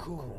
Cool.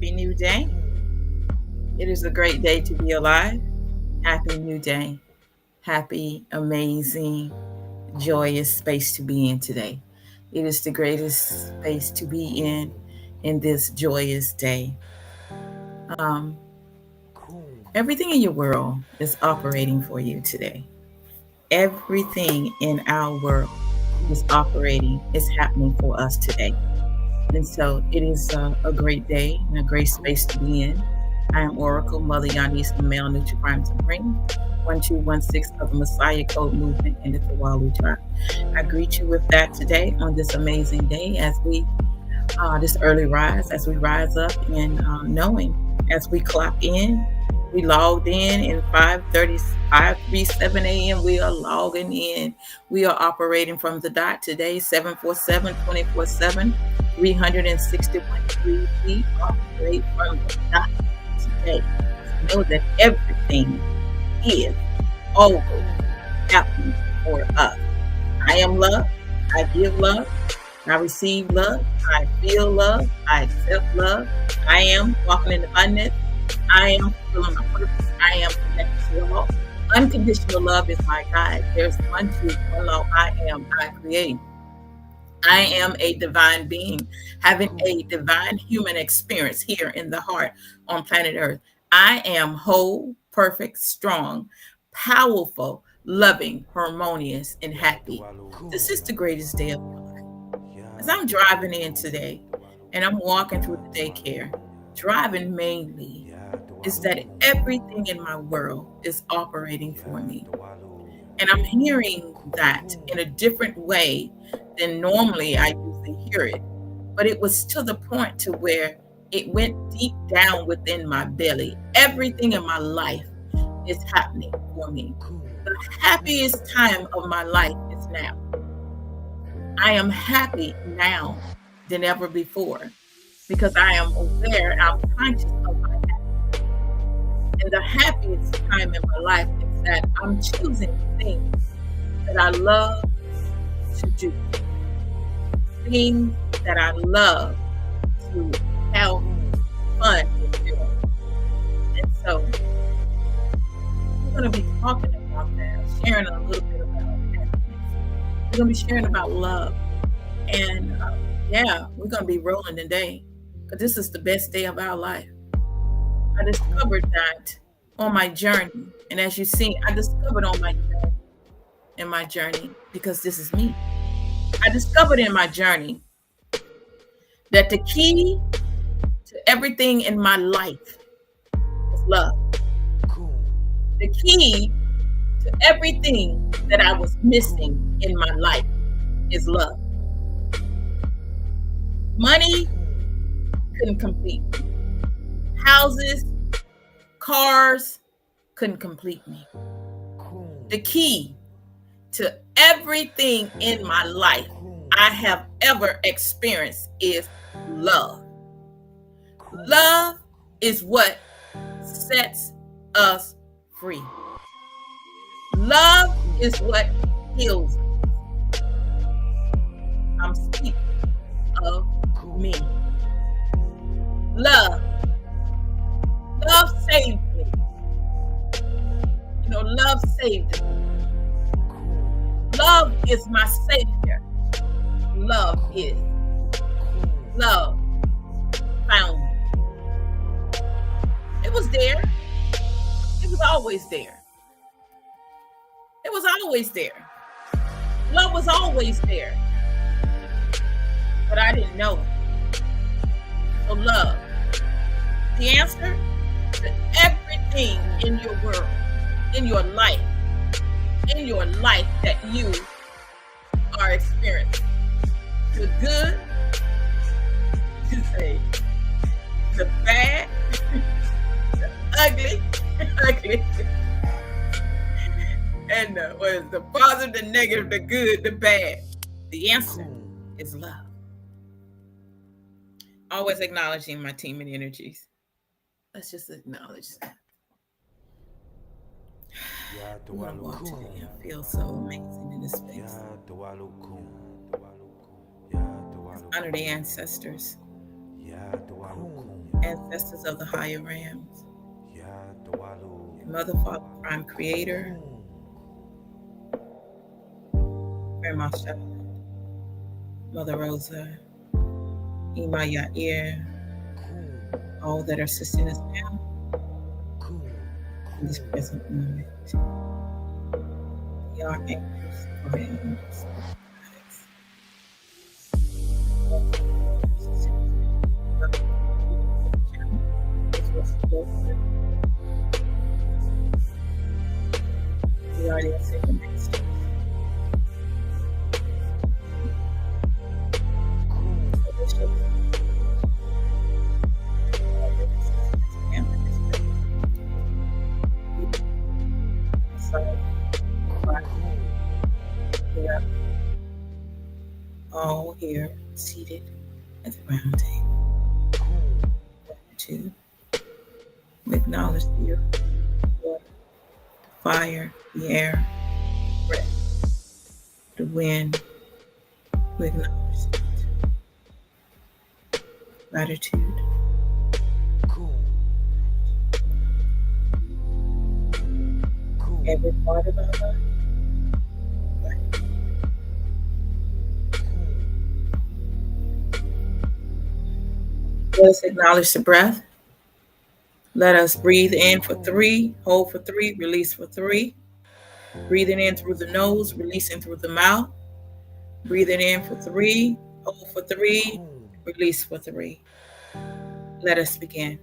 Happy new day. It is a great day to be alive. Happy new day. Happy, amazing, joyous space to be in today. It is the greatest space to be in. in this joyous day. Um, Everything in your world is operating for you today. Everything in our world is operating, is happening for us today. And so it is a great day and a great space to be in. I am Oracle, Mother Yanis, the male Nutri Prime Supreme, 1216 of the Messiah Code Movement in the Tawalu tribe. I greet you with that today on this amazing day as we, this early rise, as we rise up and knowing as we clock in. We logged in 5:37 a.m. We are logging in. We are operating from the dot today, 747, 24/7, 361 degrees. We operate from the dot today. Know that everything is always happening for us. I am love. I give love. I receive love. I feel love. I accept love. I am walking in abundance. I am fulfilling my purpose. I am connected to all. Unconditional love is my guide. There's one truth, one law. I am. I create. I am a divine being, having a divine human experience here in the heart on planet Earth. I am whole, perfect, strong, powerful, loving, harmonious, and happy. This is the greatest day of my life. As I'm driving in today and I'm walking through the daycare, driving mainly is that everything in my world is operating for me. And I'm hearing that in a different way than normally I usually hear it. But it was to the point to where it went deep down within my belly. Everything in my life is happening for me. The happiest time of my life is now. I am happy now than ever before because I am aware, I'm conscious of my happiness. And the happiest time in my life is that I'm choosing things that I love to do, things that I love to have fun with doing. And so we're going to be talking about that, sharing a little bit about happiness. We're going to be sharing about love. And yeah, we're going to be rolling today because this is the best day of our life. I discovered that on my journey. And as you see, I discovered on my journey because this is me. I discovered in my journey that the key to everything in my life is love. The key to everything that I was missing in my life is love. Money couldn't complete me. Houses, cars couldn't complete me. The key to everything in my life I have ever experienced is love. Love is what sets us free. Love is what heals us. I'm speaking of me. Love. Love saved me. You know, love saved me. Love is my savior. Love is. Love found me. It was there. It was always there. It was always there. Love was always there. But I didn't know it. So love. The answer to everything in your world, in your life that you are experiencing. The good, the bad, the ugly, and the positive, the negative, the good, the bad. The answer is love. Always acknowledging my team and energies. Let's just acknowledge that. I want to walk today. I feel so amazing in this space. Honor the ancestors. Ancestors of the higher realms. Mother, Father, Prime Creator. Grandma Shepard. Mother Rosa. Imaya ear, all that are assisting us now in this present moment. The archangels, archangels, the audience in the next. All here seated at the round table. Gratitude. We acknowledge the earth, the water, the fire, the air, the breath, the wind. We acknowledge it. Gratitude. Every part of our life. Let us acknowledge the breath. Let us breathe in for 3, hold for 3, release for 3. Breathing in through the nose, releasing through the mouth. Breathing in for 3, hold for 3, release for 3. Let us begin.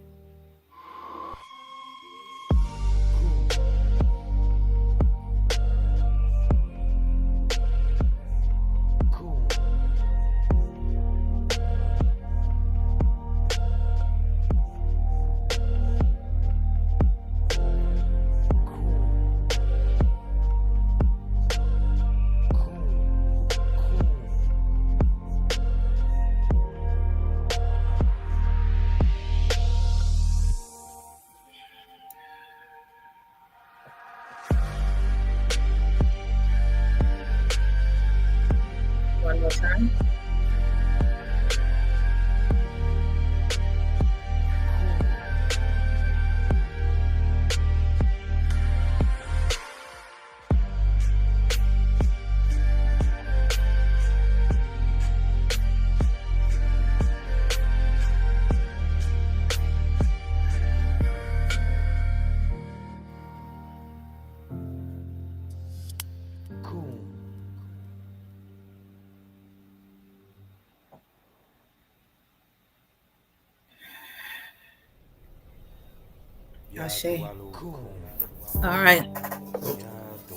One more time. Ashe. All right.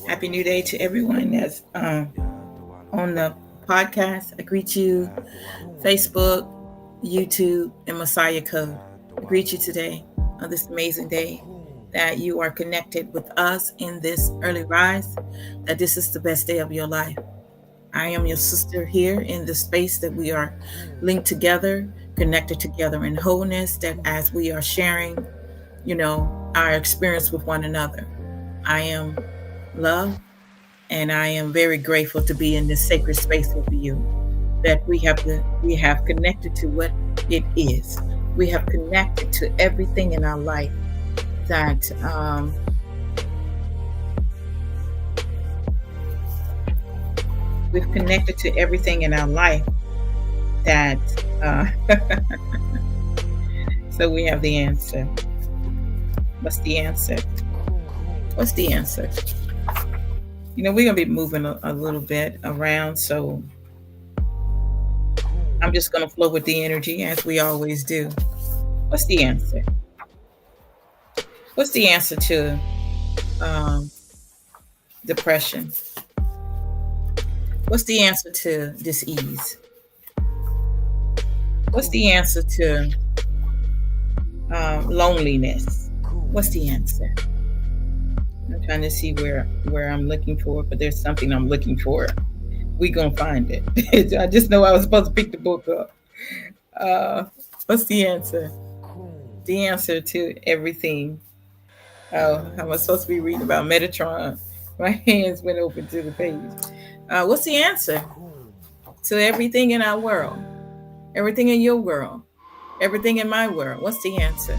Happy New Day to everyone that's on the podcast. I greet you, Facebook, YouTube, and Messiah Code. I greet you today on this amazing day that you are connected with us in this early rise, that this is the best day of your life. I am your sister here in the space that we are linked together, connected together in wholeness, that as we are sharing, our experience with one another. I am love, and I am very grateful to be in this sacred space with you, that we have connected to what it is. We have connected to everything in our life that we've connected to everything in our life that so we have the answer. What's the answer? What's the answer? We're going to be moving a little bit around, so I'm just going to flow with the energy as we always do. What's the answer? What's the answer to depression? What's the answer to dis-ease? What's the answer to loneliness? What's the answer? I'm trying to see where I'm looking for, but there's something I'm looking for. We're going to find it. I just know I was supposed to pick the book up. What's the answer? The answer to everything. Oh, I was supposed to be reading about Metatron. My hands went open to the page. What's the answer to everything in our world? Everything in your world? Everything in my world? What's the answer?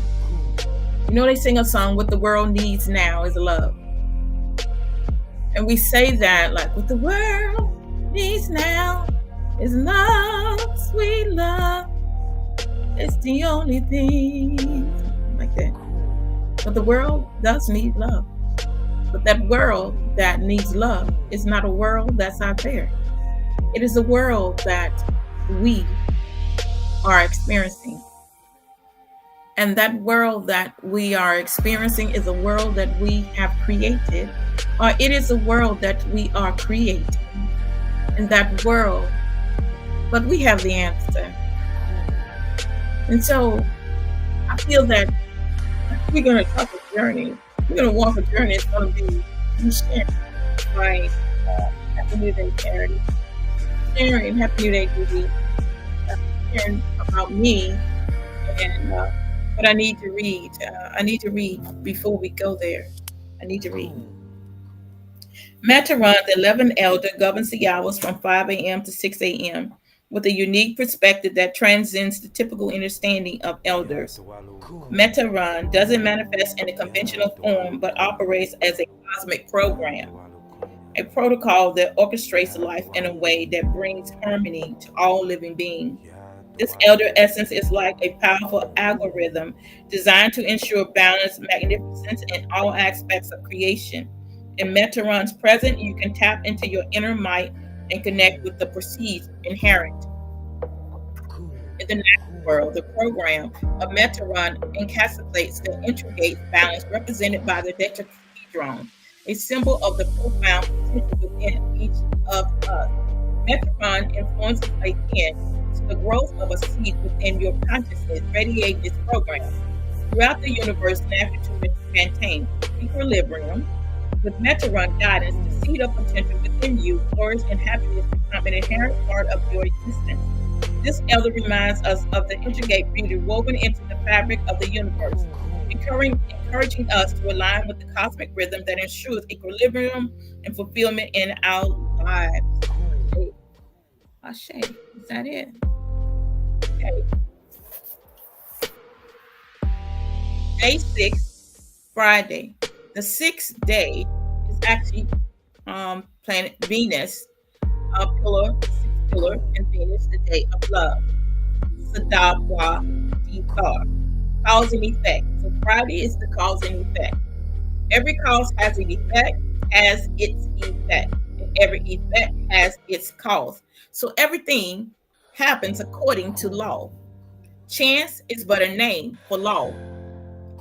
They sing a song, what the world needs now is love. And we say that like, what the world needs now is love, sweet love. It's the only thing. Something like that. But the world does need love. But that world that needs love is not a world that's out there. It is a world that we are experiencing. And that world that we are experiencing is a world that we have created, or it is a world that we are creating. In that world, but we have the answer. And so I feel that we're going to talk a journey. We're going to walk a journey. It's going to be sharing my Happy New Day charity. Sharing Happy New Day Judy. Sharing about me and what I need to read. I need to read before we go there. I need to read. Mataran, the 11th elder, governs the hours from 5 a.m. to 6 a.m. with a unique perspective that transcends the typical understanding of elders. Mataran doesn't manifest in a conventional form, but operates as a cosmic program, a protocol that orchestrates life in a way that brings harmony to all living beings. This elder essence is like a powerful algorithm designed to ensure balance, magnificence in all aspects of creation. In Metaron's presence, you can tap into your inner might and connect with the perceived inherent. In the natural world, the program of Metaron encapsulates the intricate balance represented by the tetrahedron, a symbol of the profound potential within each of us. Metaron influences again to the growth of a seed within your consciousness, radiating this program throughout the universe, naturally to maintain equilibrium. With Metaron guidance, the seed of potential within you flourish and happiness become an inherent part of your existence. This elder reminds us of the intricate beauty woven into the fabric of the universe, encouraging us to align with the cosmic rhythm that ensures equilibrium and fulfillment in our lives. Ashe, is that it? Okay. Day 6, Friday. The 6th day is actually planet Venus, sixth pillar, and Venus, the day of love. Sadabwa Dikar, cause and effect. So Friday is the cause and effect. Every cause has an effect, has its effect, and every effect has its cause. So everything happens according to law. Chance is but a name for law.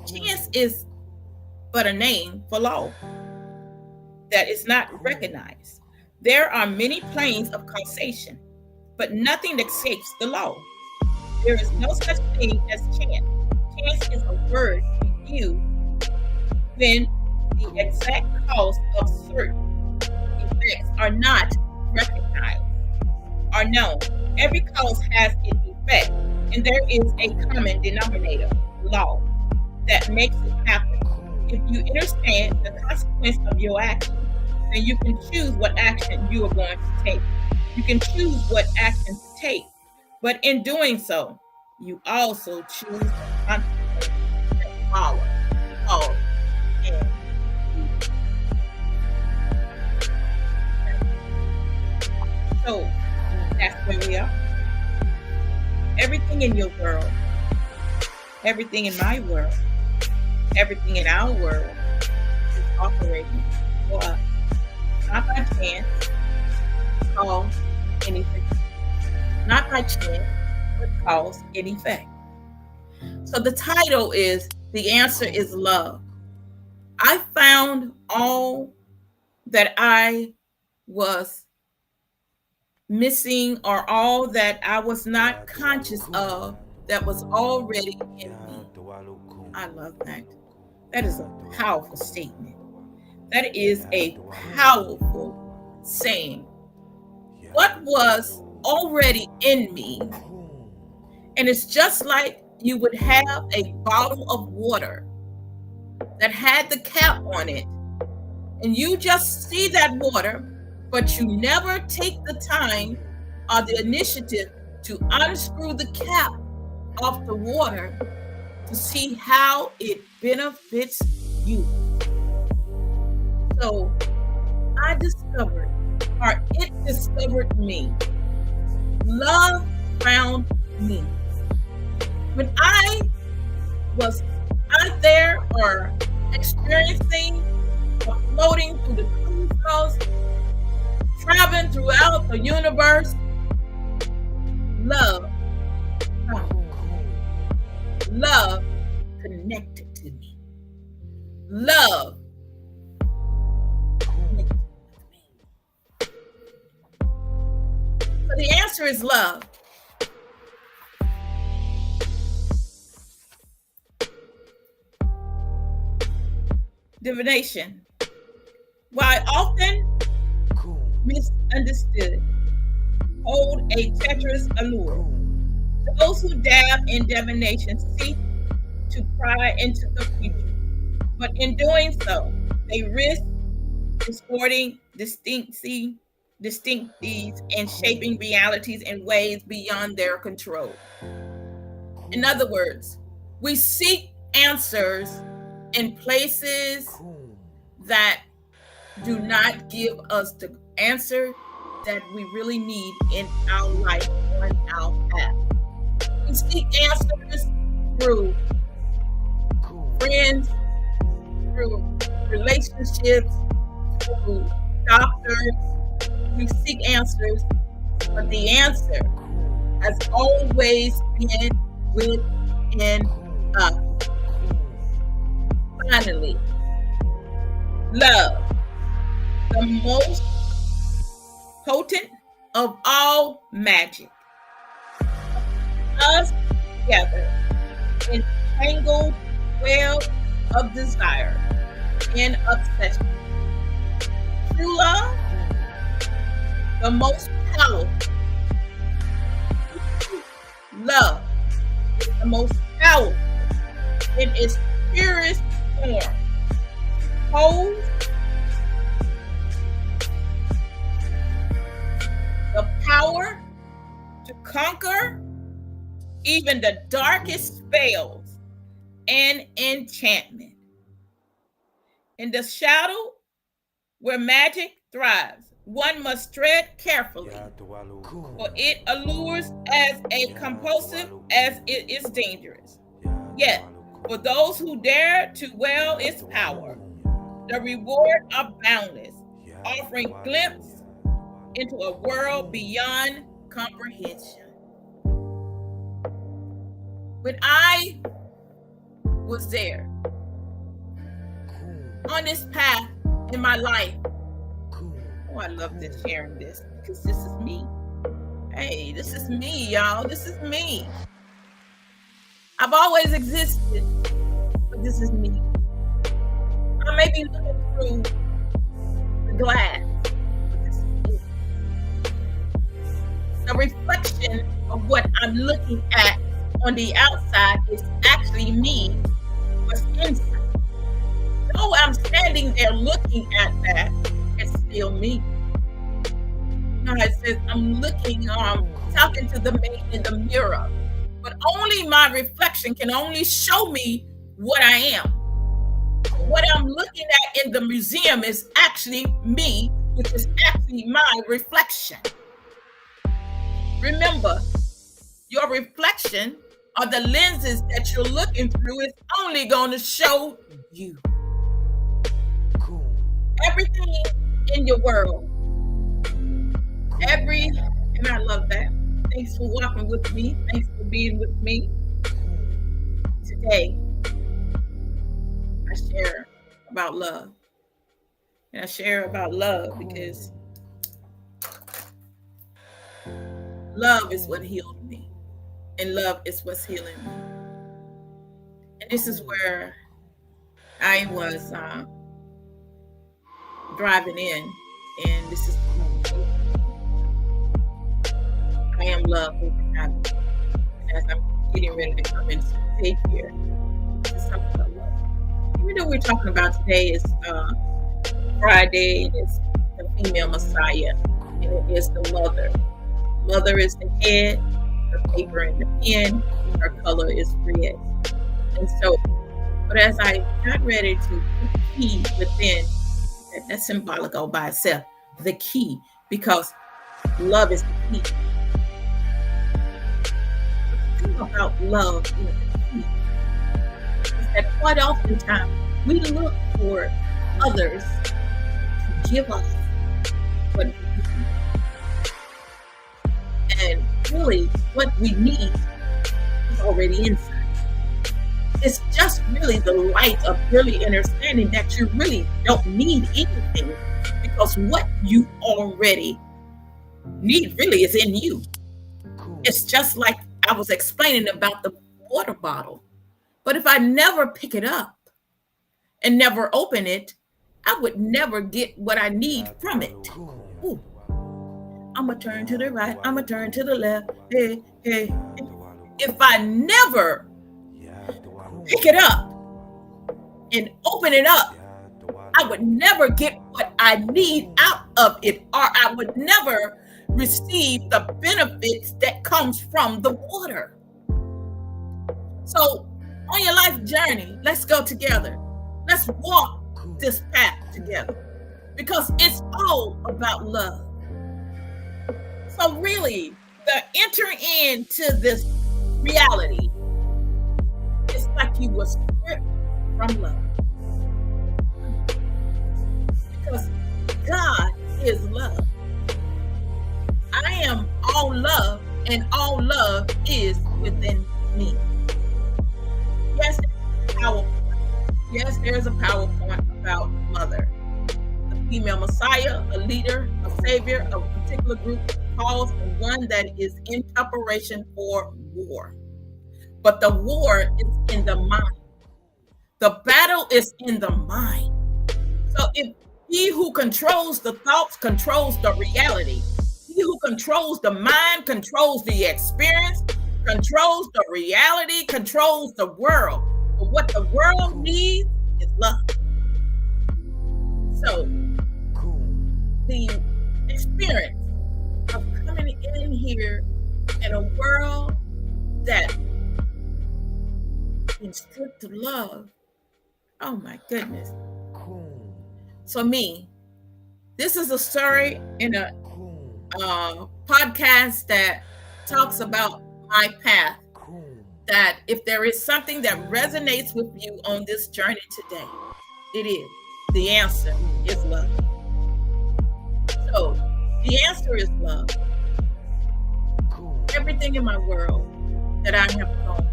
Chance is but a name for law that is not recognized. There are many planes of causation, but nothing escapes the law. There is no such thing as chance. Chance is a word used when the exact cause of certain effects are not recognized, are known. Every cause has its effect, and there is a common denominator, law, that makes it happen. If you understand the consequence of your action, then you can choose what action you are going to take. You can choose what action to take, but in doing so, you also choose the consequences that follow. So that's where we are. Everything in your world, everything in my world, everything in our world is operating for us, not by chance, cause anything, not by chance, but cause and effect. So the title is The Answer is Love. I found all that I was missing, or all that I was not conscious of, that was already in me. I love that. That is a powerful statement. That is a powerful saying. What was already in me, and it's just like you would have a bottle of water that had the cap on it, and you just see that water, but you never take the time or the initiative to unscrew the cap off the water to see how it benefits you. So I discovered, or it discovered me. Love found me. of us out there are experiencing or floating through the cosmos, traveling throughout the universe. Love. Love connected to me. Love connected with me. So the answer is love. Divination, while often misunderstood, hold a treacherous allure. Those who dab in divination seek to pry into the future, but in doing so, they risk distorting distincties and shaping realities in ways beyond their control. In other words, we seek answers in places that do not give us the answer that we really need in our life, on our path. We seek answers through friends, through relationships, through doctors. We seek answers, but the answer has always been within us. Finally, love, the most potent of all magic, us together in tangled web of desire and obsession. True love, the most powerful. Love is the most powerful in its purest form. Holds the power to conquer even the darkest spells and enchantment. In the shadow where magic thrives, one must tread carefully, for it allures as compulsive as it is dangerous. Yet, for those who dare to wield its power, the reward are boundless, offering glimpse into a world beyond comprehension. When I was there on this path in my life, oh, I love this, sharing this, because this is me. Hey, this is me, y'all. This is me. I've always existed, but this is me. I may be looking through the glass, but this is me. The reflection of what I'm looking at on the outside is actually me, what's inside. Though I'm standing there looking at that, it's still me. You know, it says I'm looking, talking to the man in the mirror, but only my reflection can only show me what I am. What I'm looking at in the museum is actually me, which is actually my reflection. Remember, your reflection or the lenses that you're looking through is only going to show you. Everything in your world, and I love that. Thanks for walking with me. Thanks for being with me. Today, I share about love. And I share about love because love is what healed me. And love is what's healing me. And this is where I was driving in, and this is I am love over habit. And as I'm getting ready to come into the page here, this is something about love. Even though we're talking about today is Friday, and it's the female Messiah, and it is the mother. Mother is the head, the paper and the pen, her color is red. And so, but as I got ready to put the key within, that's symbolic all by itself, the key, because love is the key. The thing about love is the key. that quite oftentimes we look for others to give us what we need. And really, what we need is already inside. It's just really the light of really understanding that you really don't need anything, because what you already need really is in you. It's just like I was explaining about the water bottle. But if I never pick it up and never open it, I would never get what I need from it. Ooh, I'm going to turn to the right. I'm going to turn to the left. Hey, hey. If I never pick it up and open it up, I would never get what I need out of it, or I would never receive the benefits that comes from the water. So on your life journey, let's go together. Let's walk this path together, because it's all about love. So really, the entering into this reality, it's like you were stripped from love. Because God is love. I am all love, and all love is within me. Yes, there's a PowerPoint about mother, the female Messiah, a leader, a savior of a particular group, calls one that is in preparation for war. But the war is in the mind. The battle is in the mind. So if he who controls the thoughts controls the reality, he who controls the mind controls the experience, controls the reality, controls the world. But what the world needs is love. So the experience of coming in here in a world that is stripped of love, oh my goodness. So me, this is a story in a podcast that talks about my path, that if there is something that resonates with you on this journey today, it is. The answer is love. So the answer is love. Everything in my world that I have known,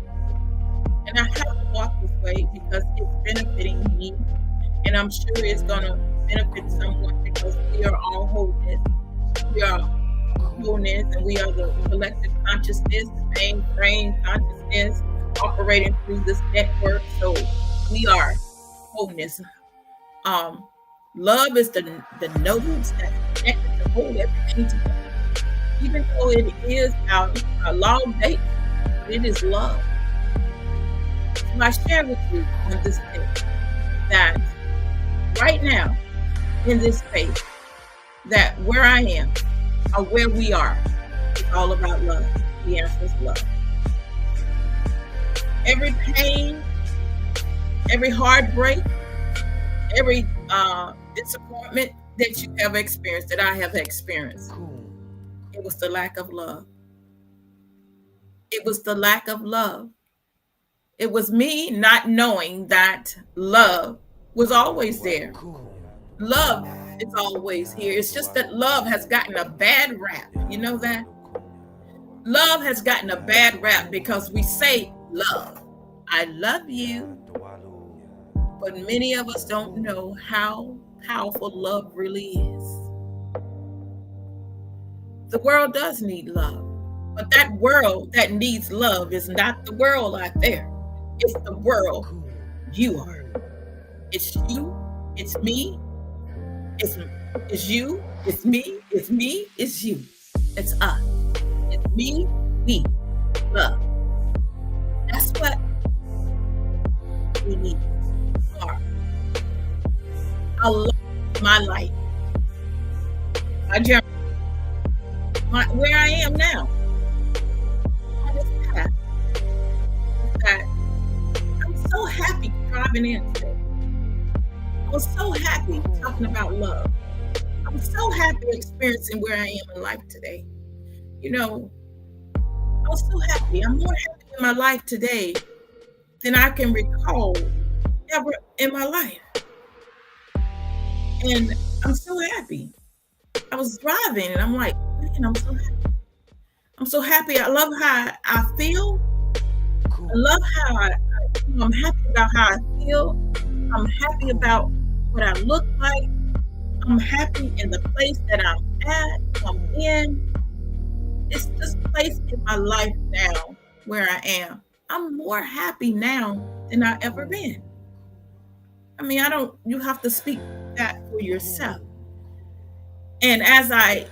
and I have to walk this way because it's benefiting me, and I'm sure it's going to benefit someone, because we are all wholeness. We are wholeness, and we are the collective consciousness, the main brain consciousness operating through this network. So we are wholeness. Love is the nodes that connect to hold everything together. Even though it is our long date, it is love. So I share with you on this day that right now, in this space, that where I am or where we are, it's all about love. The answer is love. Every pain, every heartbreak, every disappointment that you have experienced, that I have experienced, it was the lack of love. It was the lack of love. It was me not knowing that love was always there. Love is always here. It's just that love has gotten a bad rap. You know that? Love has gotten a bad rap because we say love. I love you. But many of us don't know how powerful love really is. The world does need love. But that world that needs love is not the world out there. It's the world you are. It's you. It's me. It's you. It's me. It's me. It's you. It's us. It's me. We. Love. That's what we need. I love my life. My journey. Where I am now. On this path. That I'm so happy driving in today. I was so happy talking about love. I'm so happy experiencing where I am in life today. You know, I was so happy. I'm more happy in my life today than I can recall ever in my life. And I'm so happy. I was driving and I'm like, man, I'm so happy. I'm so happy. I love how I feel. I love how I'm happy about how I feel. I'm happy about what I look like. I'm happy in the place that I'm in. It's this place in my life now where I am. I'm more happy now than I ever been. I mean, you have to speak that for yourself. And as I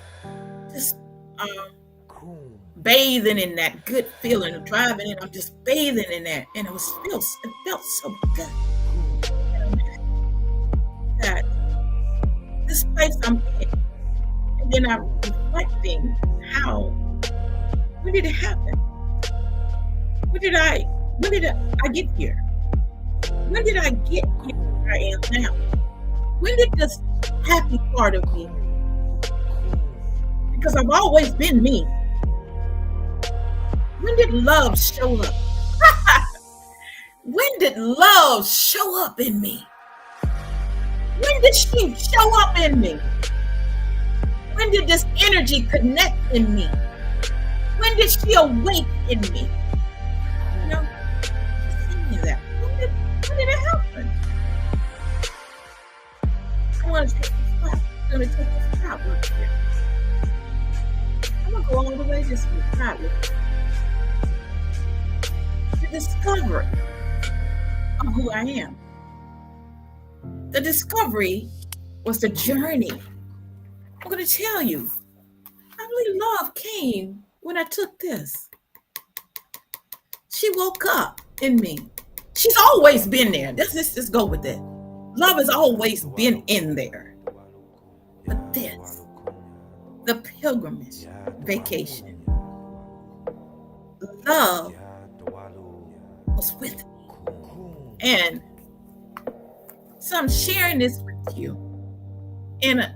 just bathing in that good feeling of driving in, I'm just bathing in that. And it felt so good. That this place I'm in. And then I'm reflecting when did it happen? When did I get here? When did I get here where I am now? When did this happy part of me? Because I've always been me. When did love show up? When did love show up in me? When did she show up in me? When did this energy connect in me? When did she awake in me? You know, just tell me that. When did it happen? I want to take this stop. I'm going to take this stop right here. I'm going to go all the way this way. Right with it. The discovery of who I am. The discovery was the journey. I'm going to tell you, I believe love came when I took this. She woke up in me. She's always been there. Let's just go with it. Love has always been in there. But this, the pilgrimage vacation, love was with me. And so I'm sharing this with you in a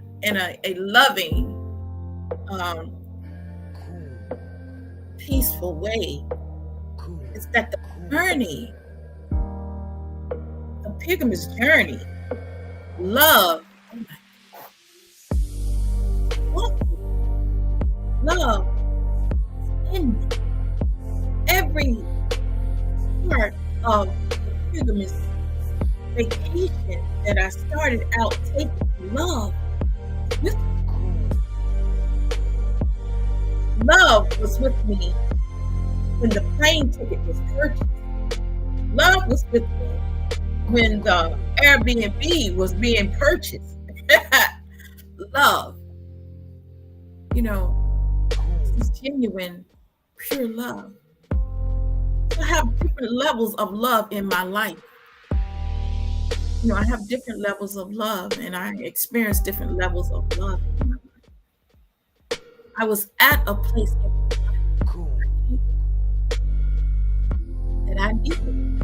loving, peaceful way. It's that the journey, the pilgrimage journey, love, love is in me. Every part of the pilgrimage vacation that I started out taking, love with me. Love was with me when the plane ticket was purchased. Love was with me when the Airbnb was being purchased. Love. You know, it's genuine, pure love. So I have different levels of love in my life. You know, I have different levels of love, and I experience different levels of love in my life. I was at a place in my life that I needed.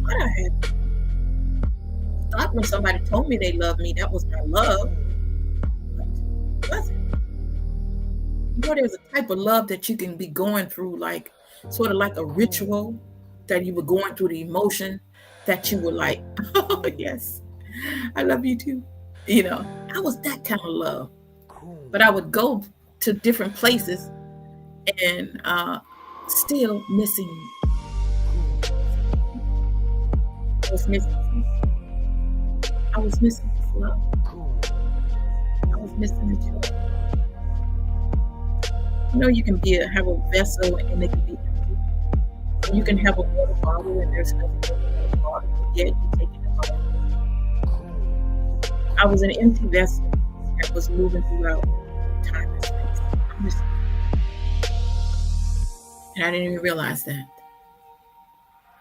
What I had. I thought when somebody told me they loved me, that was my love. But it wasn't. You know, there's a type of love that you can be going through, like sort of like a ritual, that you were going through the emotion that you were like, oh yes, I love you too. You know, I was that kind of love. But I would go to different places and still missing you. I was missing this love. I was missing the joy. You know, you can have a vessel and it can be empty. You can have a water bottle and there's nothing in the water bottle, but yet you're taking it home. I was an empty vessel that was moving throughout time and space. I'm missing it. And I didn't even realize that.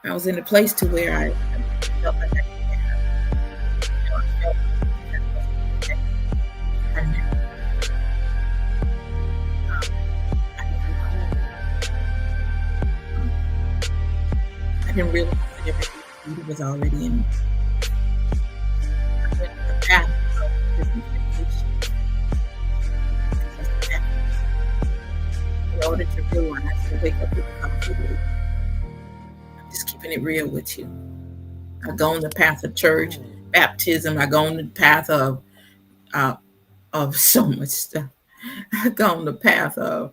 I was in a place to where I felt like I could have. You know, I felt like that wasn't okay. I didn't realize that everything was already in me. I went to the path of different vacations. In order to realize to wake up with a comfortable, I'm just keeping keeping it real with you. I go on the path of church, baptism. I go on the path of so much stuff. I go on the path of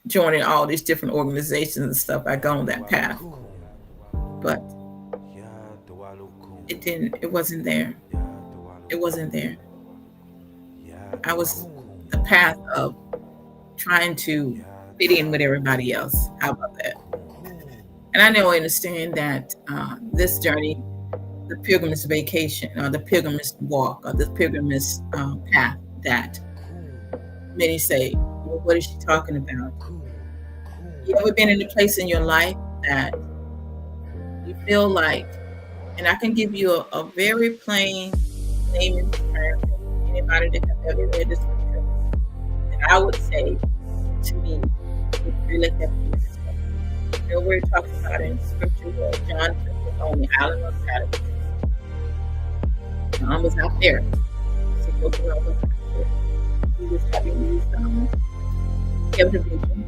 joining all these different organizations and stuff. I go on that path, but it wasn't there. It wasn't there. I was the path of trying to fit in with everybody else. How about that? And I know I understand that this journey, the pilgrimage vacation, or the pilgrimage walk, or the pilgrimage path, that many say, well, what is she talking about? You ever been in a place in your life that you feel like, and I can give you a very plain name and term, anybody that have ever read this scripture, and I would say, to me, it really helped me with this stuff. You know, where it talks about in scripture where John was on the island of Patmos. John was out there. So John was out there. He was having these kept a vision,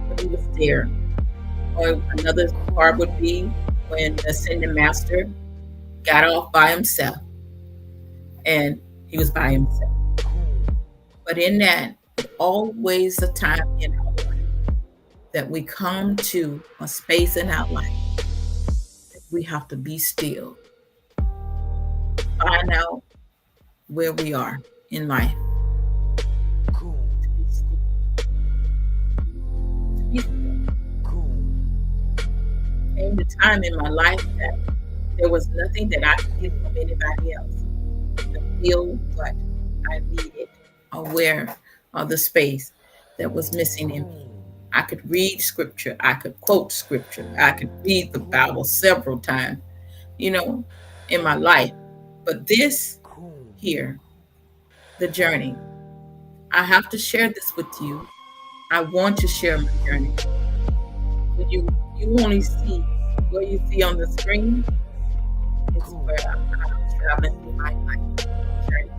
but he was there. Or another part would be when the ascended master got off by himself, and he was by himself. But in that, always a time in our life that we come to a space in our life that we have to be still, find out where we are in life. To be still. To be still. Came the time in my life that there was nothing that I could get from anybody else to feel what I needed, or where, or the space that was missing in me. I could read scripture, I could quote scripture, I could read the Bible several times, in my life. But this here, the journey, I have to share this with you. I want to share my journey. You only see what you see on the screen is where I'm traveling through my life journey.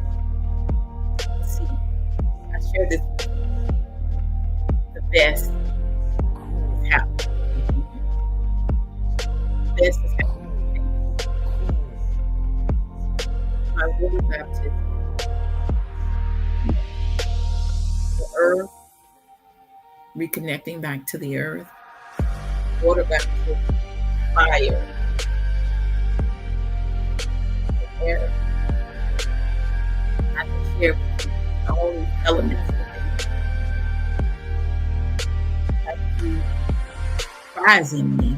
See, I share this with you. The best is happening. The best is happening. My water baptism. The earth, reconnecting back to the earth. Water baptism, fire, the air. I can share with you all these elements that you surprising me.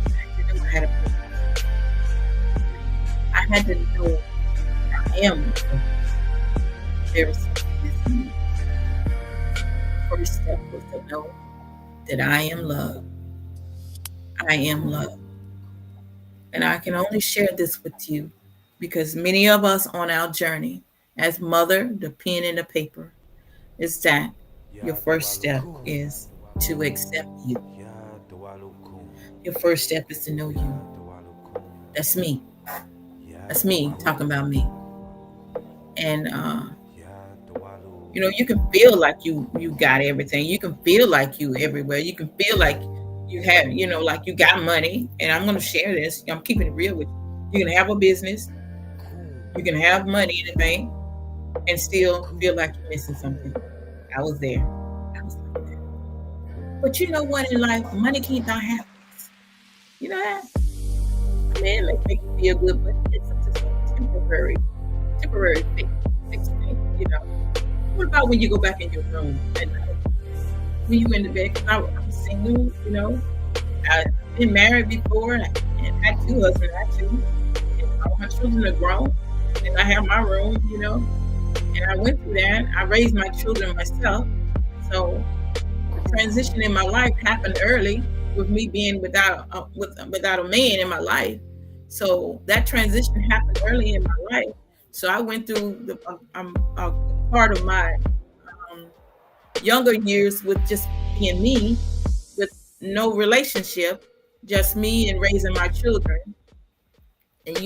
I didn't know how to put it. I had to know I am. There was something missing me. The first step was to know that I am loved. I am loved. And I can only share this with you because many of us on our journey as mother, the pen and the paper, is that your first step is to accept you. Your first step is to know you. That's me. That's me talking about me. And you can feel like you got everything. You can feel like you everywhere. You can feel like you have, like you got money. And I'm going to share this. I'm keeping it real with you. You can have a business. You can have money in the bank and still feel like you're missing something. I was there. I was like that. But you know what in life? Money can't buy happiness. You know that? Man, it makes you feel good, but it's just a temporary fix thing, What about when you go back in your room at night? When you in the bed, because I'm single, I've been married before and had two husbands actually. And all my children are grown and I have my room, and I went through that. I raised my children myself. So the transition in my life happened early with me being without a man in my life. So that transition happened early in my life. So I went through part of my younger years with just being me, with no relationship, just me and raising my children. And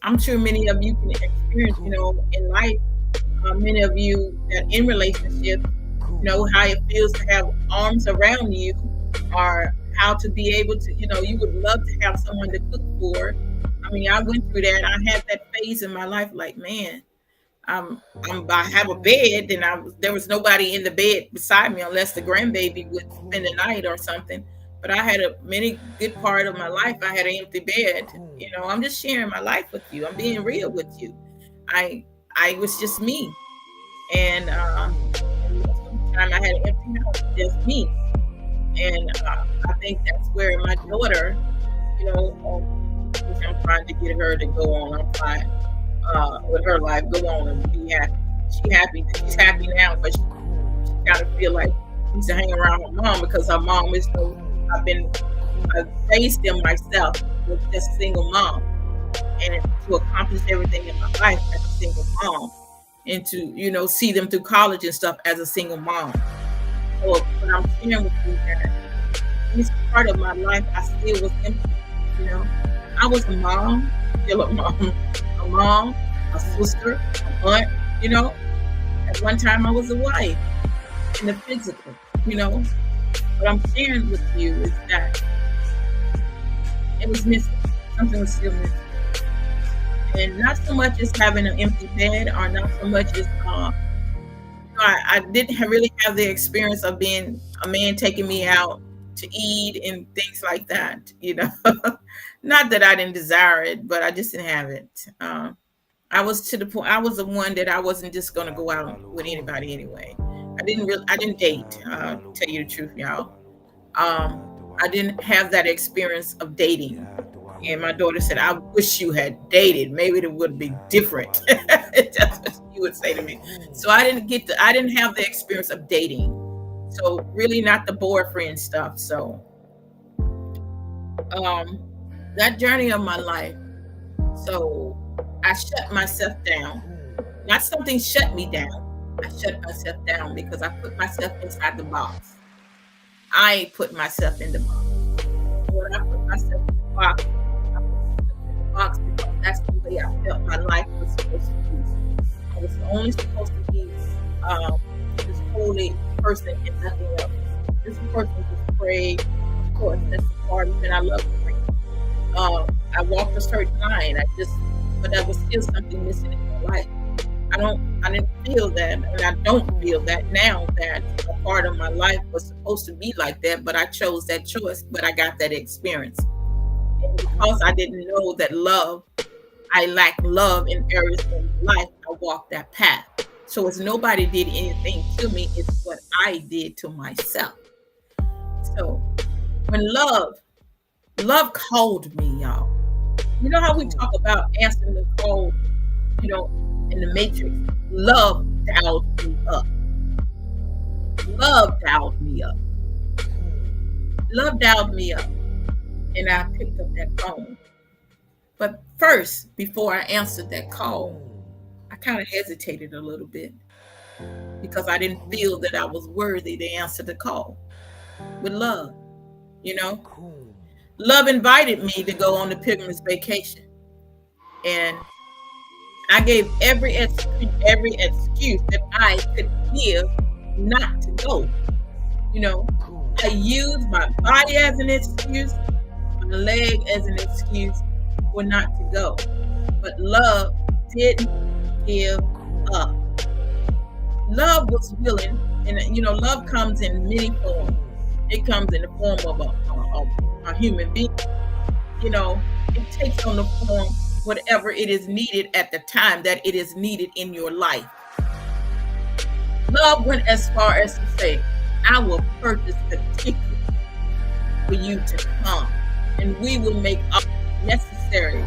I'm sure many of you can experience, in life, many of you that in relationships know how it feels to have arms around you, or how to be able to, you would love to have someone to cook for. I mean, I went through that. I had that phase in my life, like, man, I have a bed, and there was nobody in the bed beside me unless the grandbaby would spend the night or something. But I had a many good part of my life. I had an empty bed. I'm just sharing my life with you. I'm being real with you. I I was just me, and most of the time I had an empty house, just me. And I think that's where my daughter, which I'm trying to get her to go on. I'm trying with her life, go on and be happy. She's happy now, but she gotta feel like she needs to hang around her mom because her mom is so. I've raised them myself with just a single mom, and to accomplish everything in my life as a single mom, and to see them through college and stuff as a single mom. So when I'm sharing with you that this part of my life, I still was empty. I was a mom, still a mom, a sister, a aunt. At one time I was a wife in the physical. What I'm sharing with you is that it was missing. Something was still missing, and not so much as having an empty bed, or not so much as I didn't really have the experience of being a man taking me out to eat and things like that. Not that I didn't desire it, but I just didn't have it. I was to the point. I was the one that I wasn't just going to go out with anybody anyway. I didn't date. Tell you the truth, y'all. I didn't have that experience of dating. And my daughter said, "I wish you had dated. Maybe it would be different." That's what she would say to me. So I didn't have the experience of dating. So really not the boyfriend stuff. So that journey of my life. So I shut myself down. Not something shut me down. I shut myself down because I put myself inside the box. I put myself in the box. When I put myself in the box, I put myself in the box because that's the way I felt my life was supposed to be. I was only supposed to be this holy person and nothing else. This person just prayed. Of course, that's the part of it I love to pray. I walked a certain line. But there was still something missing in my life. I didn't feel that, and I don't feel that now, that a part of my life was supposed to be like that, but I chose that choice, but I got that experience. And because I didn't know that I lacked love in areas of life, I walked that path. So it's nobody did anything to me, it's what I did to myself. So when love called me, y'all. You know how we talk about answering the call, in the Matrix? Love dialed me up. Love dialed me up. Love dialed me up. And I picked up that phone. But first, before I answered that call, I kind of hesitated a little bit because I didn't feel that I was worthy to answer the call with love. Love invited me to go on the Pilgrim's Vacation. And I gave every excuse that I could give not to go. I used my body as an excuse, my leg as an excuse for not to go. But love didn't give up. Love was willing, and love comes in many forms. It comes in the form of a human being. It takes on the form whatever it is needed at the time that it is needed in your life. Love went as far as to say, "I will purchase the ticket for you to come, and we will make up necessary,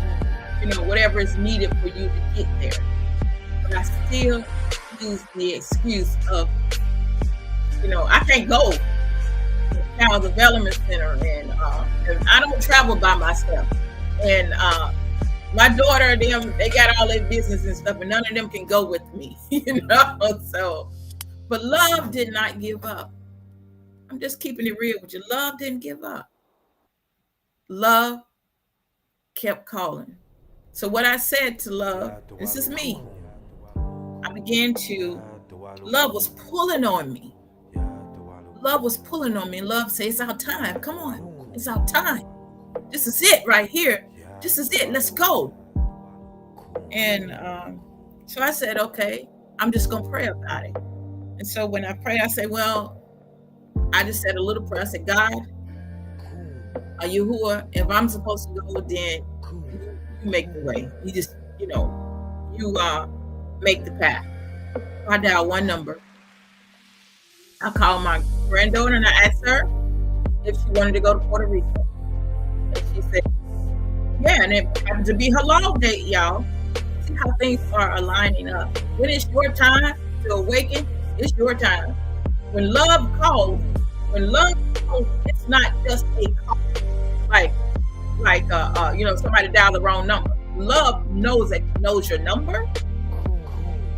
whatever is needed for you to get there." But I still use the excuse of, I can't go to the Child Development Center, and I don't travel by myself. And my daughter, they got all their business and stuff, and none of them can go with me, So, but love did not give up. I'm just keeping it real with you. Love didn't give up. Love kept calling. So what I said to love, this is me. Love was pulling on me. Love was pulling on me. Love says, "It's our time. Come on. It's our time. This is it right here. This is it. Let's go. And so I said, okay, I'm just going to pray about it. And so when I prayed, I said, well, I just said a little prayer. I said, God, Yahuwah, if I'm supposed to go, then you make the way. You just, you make the path. I dialed one number. I called my granddaughter and I asked her if she wanted to go to Puerto Rico. And she said, yeah, and it happened to be her log date, y'all. See how things are aligning up. When it's your time to awaken, it's your time. When love calls, it's not just a call. Like somebody dialed the wrong number. Love knows your number.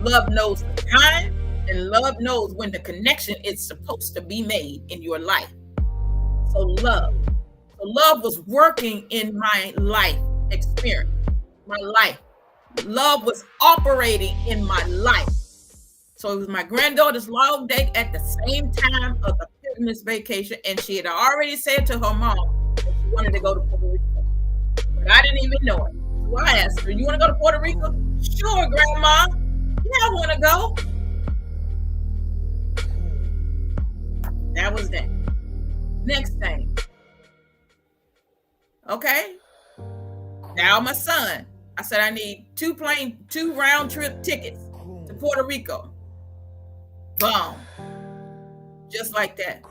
Love knows the time, and love knows when the connection is supposed to be made in your life. So love was working in my life experience, my life. Love was operating in my life. So it was my granddaughter's log date at the same time of the Christmas vacation, and she had already said to her mom that she wanted to go to Puerto Rico. But I didn't even know it. So I asked her, you want to go to Puerto Rico? Sure, Grandma. Yeah, I want to go. That was that. Next thing. Okay. Now my son. I said I need 2 round trip tickets to Puerto Rico. Boom. Just like that.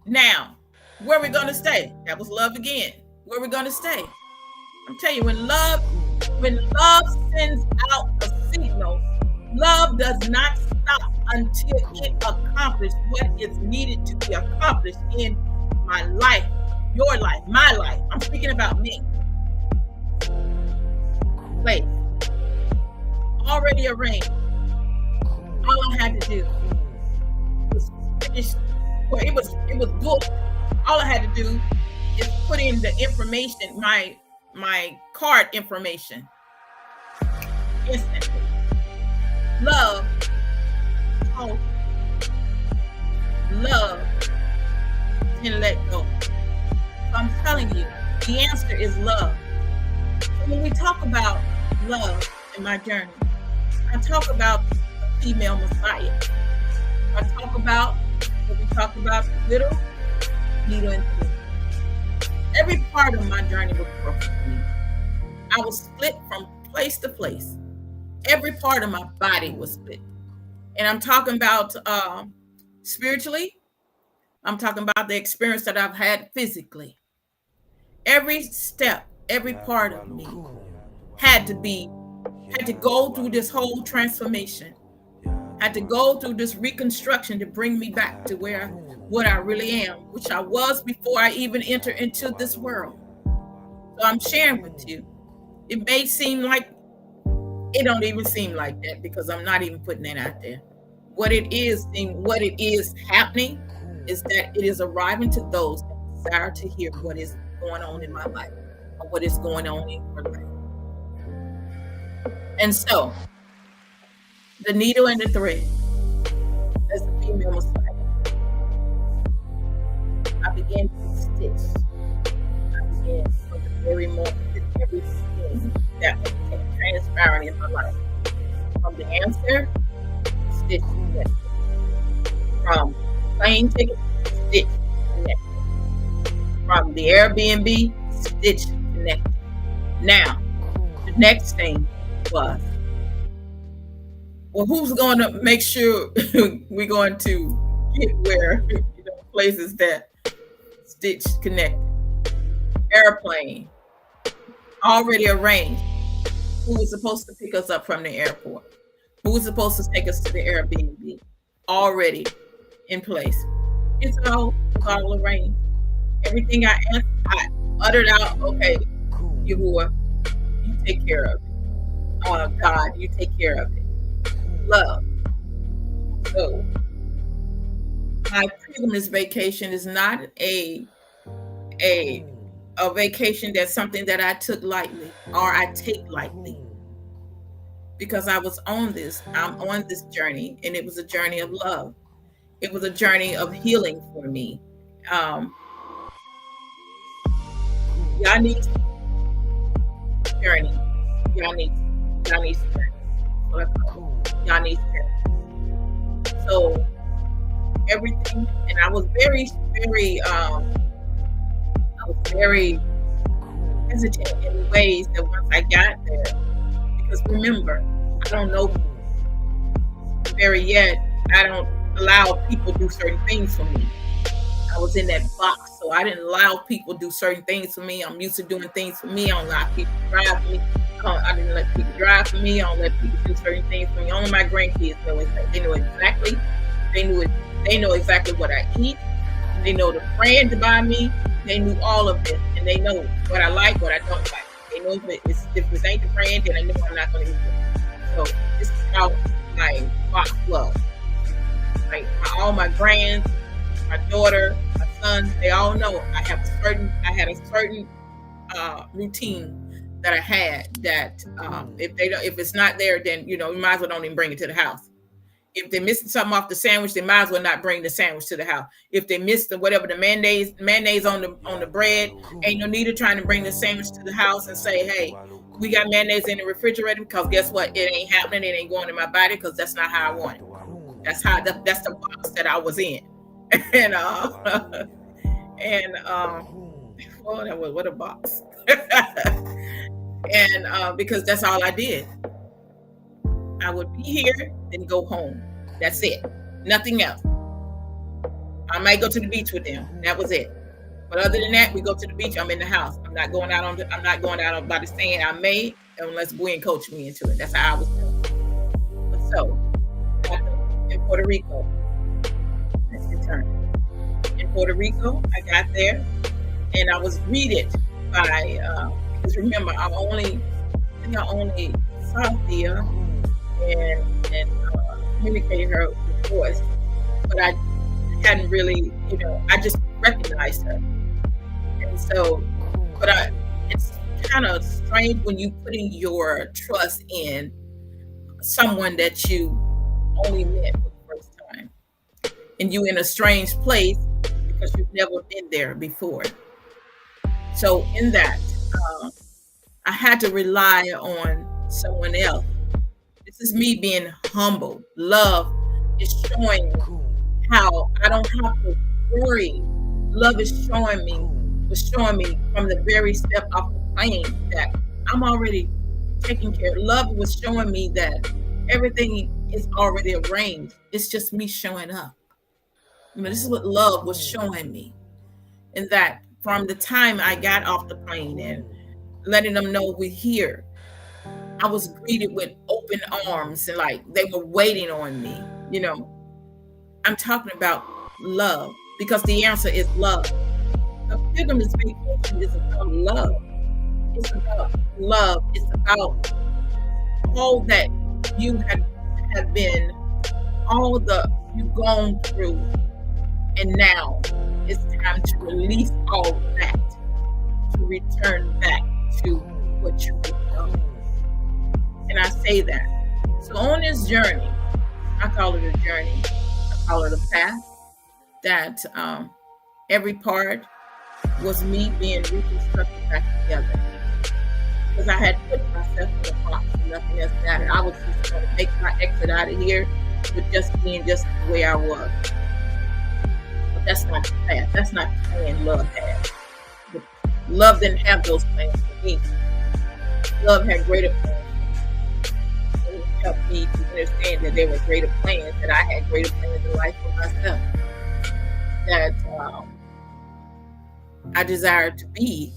Now, where we gonna stay? That was love again. Where we gonna stay? I'm telling you, when love sends out a signal, love does not stop until it accomplishes what is needed to be accomplished in my life, your life, my life. I'm speaking about me. Place. Already arranged. All I had to do was finish. Well, it was booked. All I had to do is put in the information, my card information. Instantly. Love. Hope. Love. And let go. So I'm telling you, the answer is love. So when we talk about love in my journey, I talk about the female Messiah. I talk about what we talk about, little, needle, and thread. Every part of my journey was broken for me. I was split from place to place. Every part of my body was split. And I'm talking about spiritually. I'm talking about the experience that I've had physically. Every step, every part of me had to go through this whole transformation. Had to go through this reconstruction to bring me back to what I really am, which I was before I even entered into this world. So I'm sharing with you. It may seem like it don't even seem like that because I'm not even putting that out there. What it is happening is that it is arriving to those that desire to hear what is going on in my life or what is going on in your life. And so, the needle and the thread, as the female Messiah, I began to stitch. I began from the very moment that everything that was transpiring in my life. From the answer, stitch connected. From plane ticket, stitch connected. From the Airbnb, stitch connected. Now, the next thing was, well, who's going to make sure we're going to get where, places that stitch connected? Airplane, already arranged. Who was supposed to pick us up from the airport? Who was supposed to take us to the Airbnb? Already in place. It's all arranged. Everything I answered, I uttered out, okay, Yahuwah, you take care of it. God, you take care of it. Love. So, my pilgrimage vacation is not a vacation that's something that I took lightly or I take lightly, because I'm on this journey, and it was a journey of love. It was a journey of healing for me. Y'all need journey. Y'all need journey. So that's all. Y'all need journey. So everything, and I was very hesitant in ways that once I got there, because remember, I don't know very yet. I don't allow people to do certain things for me. I was in that box, so I didn't allow people to do certain things for me. I'm used to doing things for me. I don't allow people to drive for me. I didn't let people drive for me. I don't let people do certain things for me. Only my grandkids know it. They know exactly. They knew it. They know exactly what I eat. They know the brand to buy me. They knew all of this, and they know what I like, what I don't like. They know if it ain't the brand, then I know I'm not going to eat it. So this is how my box was. Like all my grands, my daughter, my son, they all know I had a certain routine that I had that if it's not there, then you might as well don't even bring it to the house. If they're missing something off the sandwich, they might as well not bring the sandwich to the house. If they missed the mayonnaise on the bread, ain't no need of trying to bring the sandwich to the house and say, hey, we got mayonnaise in the refrigerator, because guess what? It ain't happening. It ain't going in my body, because that's not how I want it. That's the box that I was in. And what a box. And because that's all I did. I would be here, then go home. That's it. Nothing else. I might go to the beach with them. That was it. But other than that, we go to the beach. I'm in the house. I'm not going out by the sand. I may, unless Gwen coached me into it. That's how I was doing. But so, in Puerto Rico, let's return. In Puerto Rico, I got there, and I was greeted by. Because remember, I only saw Thea and communicated her with voice, but I hadn't really, I just recognized her. And so, it's kind of strange when you putting your trust in someone that you only met for the first time, and you in a strange place because you've never been there before. So in that, I had to rely on someone else. This is me being humble. Love is showing me how I don't have to worry. Love is showing me from the very step off the plane that I'm already taken care of. Love was showing me that everything is already arranged. It's just me showing up. This is what love was showing me. And that from the time I got off the plane and letting them know we're here, I was greeted with open arms and like they were waiting on me. I'm talking about love because the answer is love. The Pilgrim's Vacation is about love. It's about love. It's about all that you have been, all the you've gone through, and now it's time to release all of that, to return back to what you have done. And I say that. So on this journey, I call it a journey. I call it a path. That every part was me being reconstructed back together. Because I had put myself in a box and nothing else mattered. I was just going to make my exit out of here with just being just the way I was. But that's not the path. That's not the plan love had. But love didn't have those plans for me. Love had greater plans. It helped me to understand that there were greater plans, that I had greater plans in life for myself. That I desired to be.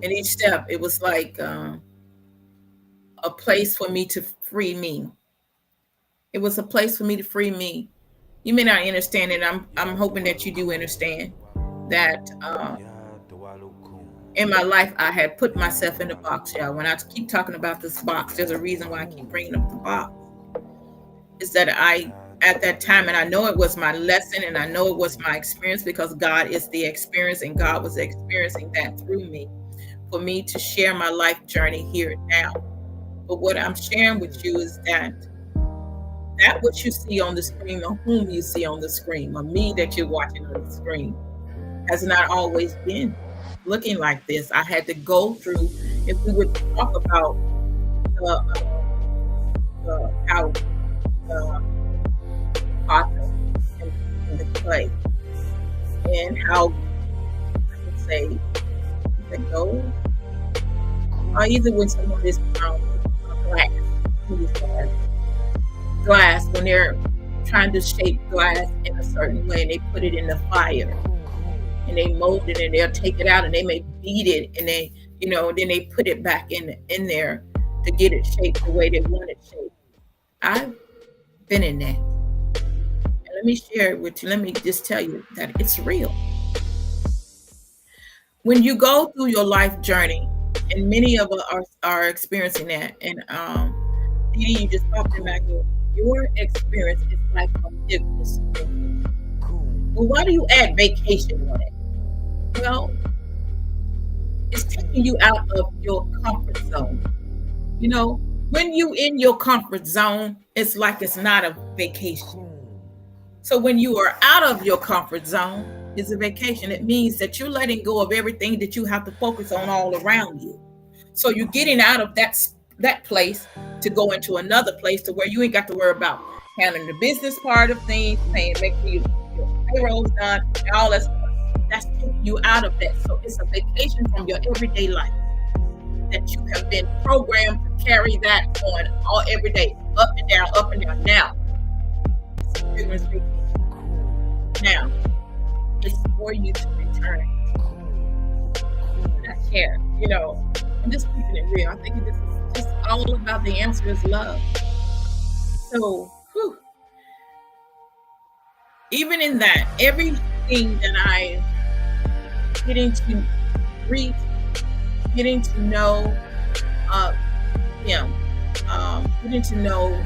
And each step, it was like a place for me to free me. It was a place for me to free me. You may not understand it. I'm hoping that you do understand that in my life, I had put myself in a box. Yeah, when I keep talking about this box, there's a reason why I keep bringing up the box. Is that at that time, and I know it was my lesson and I know it was my experience because God is the experience and God was experiencing that through me for me to share my life journey here and now. But what I'm sharing with you is that what you see on the screen or whom you see on the screen or me that you're watching on the screen has not always been looking like this. I had to go through, if we would talk about how the potter and the clay, and how I would say the gold, or either when someone is glass, glass, when they're trying to shape glass in a certain way and they put it in the fire and they mold it and they'll take it out and they may beat it and they, then they put it back in there to get it shaped the way they want it shaped. I've been in that. And let me share it with you. Let me just tell you that it's real. When you go through your life journey, and many of us are experiencing that, and Dee Dee, you just talked about your experience is like a business. Well, why do you add vacation on it? Well, it's taking you out of your comfort zone. When you in your comfort zone, it's like it's not a vacation. So when you are out of your comfort zone, it's a vacation. It means that you're letting go of everything that you have to focus on all around you. So you're getting out of that place to go into another place to where you ain't got to worry about handling the business part of things, making sure your payroll's done, and all that stuff. That's taking you out of that. So it's a vacation from your everyday life that you have been programmed to carry that on all every day, up and down, up and down. Now, it's a business vacation. Now, it's for you to return. Not care, I'm just keeping it real. I think this is just all about the answer is love. So, even in that, everything that I getting to read, getting to know him, getting to know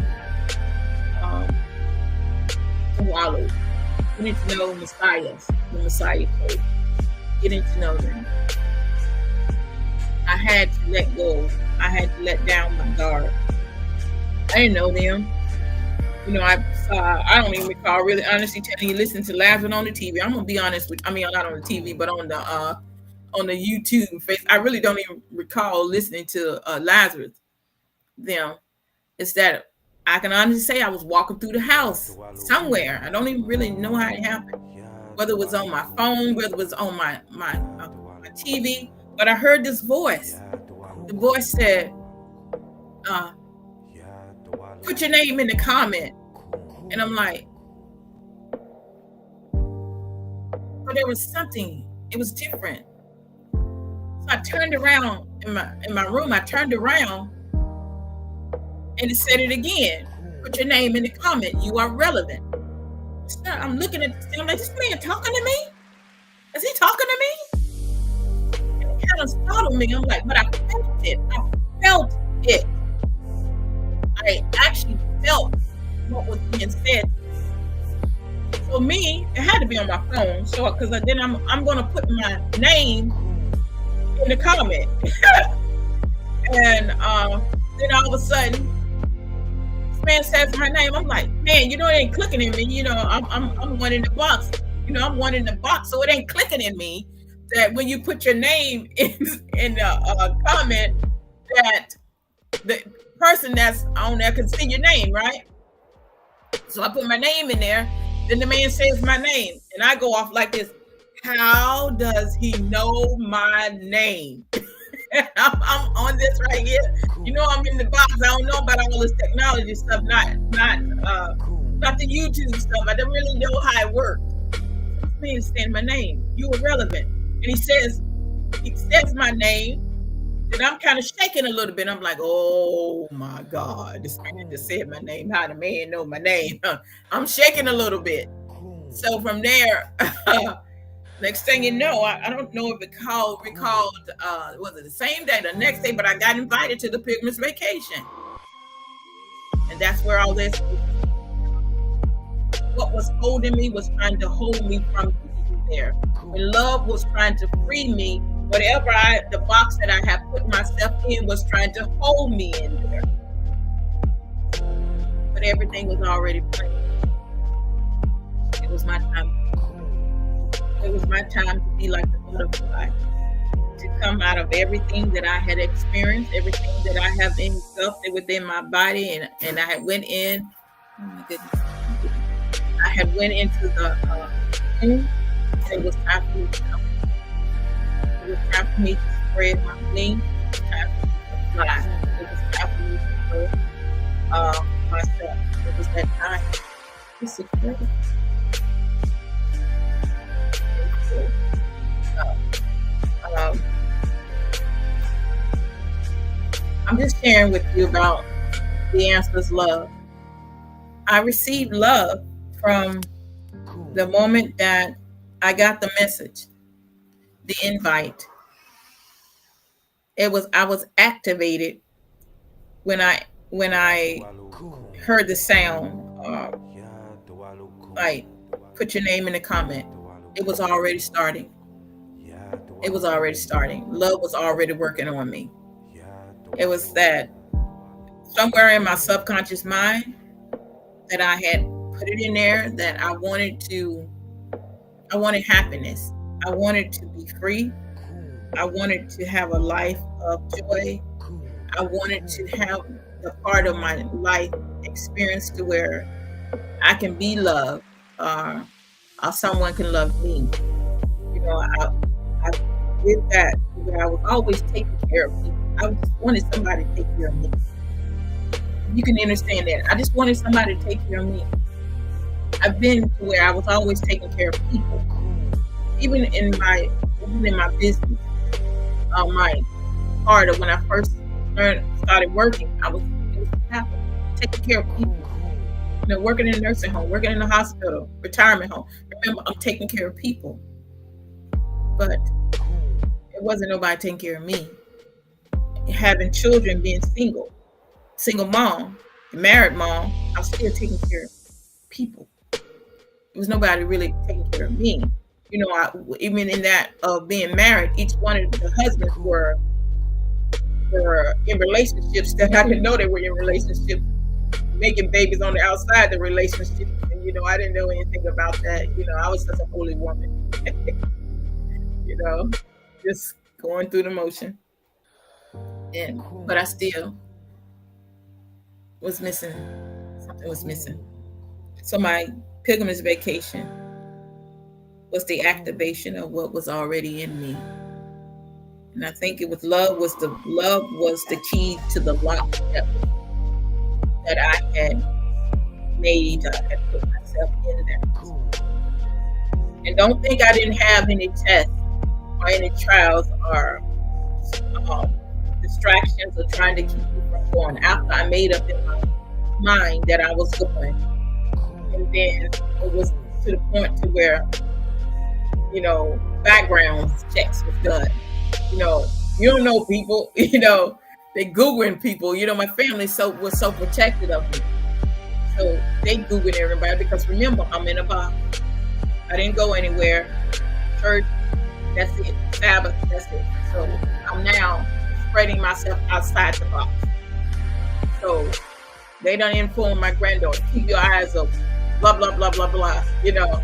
Wallow, getting to know the Messiah code, getting to know them. I had to let go. I had to let down my guard. I didn't know them. I don't even recall really honestly telling you, listen to Lazarus on the TV. I'm gonna be honest with, not on the TV, but on the YouTube face. I really don't even recall listening to Lazarus. Them. It's that I can honestly say I was walking through the house somewhere. I don't even really know how it happened. Whether it was on my phone, whether it was on my TV, but I heard this voice. The voice said, put your name in the comment. And I'm like, but there was something, it was different. So I turned around in my room, I turned around and it said it again. Put your name in the comment, you are relevant. So I'm looking at this, I'm like, this man talking to me? Is he talking to me? And it kind of startled me. I'm like, but I felt it. I actually felt what was being said. So me, it had to be on my phone. So because then I'm gonna put my name in the comment. And then all of a sudden, this man says my name. I'm like, man, it ain't clicking in me. I'm one in the box. I'm one in the box, so it ain't clicking in me that when you put your name in the comment, that the person that's on there can see your name, right? So I put my name in there. Then the man says my name, and I go off like this. How does he know my name? I'm on this right here. I'm in the box. I don't know about all this technology stuff, not the YouTube stuff. I don't really know how it works. This man saying my name. You are relevant, and he says my name. And I'm kind of shaking a little bit. I'm like, oh my God, this man just said my name. How the man know my name? I'm shaking a little bit. So from there, next thing you know, I don't know if it recalled, was it the same day, the next day, but I got invited to the Pilgrim's Vacation. And that's where all this, what was holding me was trying to hold me from being there. When love was trying to free me, whatever the box that I had put myself in was trying to hold me in there. But everything was already planned. It was my time. It was my time to be like the butterfly. of everything that I had experienced, everything that I have engulfed within my body, and I had went in. Oh my goodness! I had went into the room. It was time for me to come. It was time for me to spread my wings. It was time for me to fly. It was time for me to myself. It was that time. It's incredible. Um, I'm just sharing with you about the answer's love. I received love from the moment that I got the message, the invite. I was activated when I heard the sound, like put your name in the comment. It was already starting. It was already starting. Love was already working on me. It was that somewhere in my subconscious mind that I had put it in there that I wanted happiness. I wanted to be free. I wanted to have a life of joy. I wanted to have the part of my life experience to where I can be loved, or someone can love me. You know, I did that where I was always taking care of people. I just wanted somebody to take care of me. You can understand that. I just wanted somebody to take care of me. I've been to where I was always taking care of people, even in my business. My part of when I first started working, it was taking care of people. You know, working in a nursing home, working in a hospital, retirement home. Remember, I'm taking care of people, but it wasn't nobody taking care of me. Having children, being single mom, married mom, I was still taking care of people. There was nobody really taking care of me. You know, even in that of being married, each one of the husbands were in relationships that I didn't know they were in relationships, making babies on the outside the relationship. And, you know, I didn't know anything about that. You know, I was just a holy woman, you know, just going through the motion. But I still was missing. Something was missing. So my pilgrimage vacation was the activation of what was already in me. And I think it was love was the key to the lock that I had made. I had put myself in there. And don't think I didn't have any tests or any trials or distractions or trying to keep me from going. After I made up in my mind that I was going, and then it was to the point to where, you know, background checks was done. You know, you don't know people, you know, they Googling people. You know, my family was so protective of me. So they Googled everybody because remember, I'm in a box. I didn't go anywhere. Church, that's it. Sabbath, that's it. So I'm now spreading myself outside the box. So they done inform my granddaughter, keep your eyes open, blah, blah, blah, blah, blah, you know,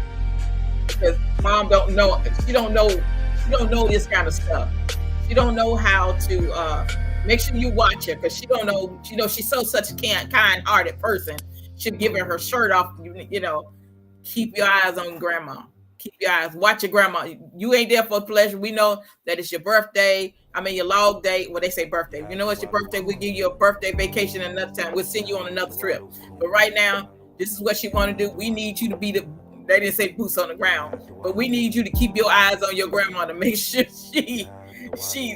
because mom don't know, she don't know this kind of stuff. She don't know how to make sure you watch her, because she don't know, you know, she's such a kind-hearted person. She'll give her shirt off, you know, keep your eyes on grandma. Keep your eyes, watch your grandma. You ain't there for pleasure. We know that it's your birthday. I mean, your log day. Well, they say birthday. You know, it's your birthday. We give you a birthday vacation another time. We'll send you on another trip. But right now, this is what she want to do. We need you to be they didn't say boots on the ground, but we need you to keep your eyes on your grandma to make sure she's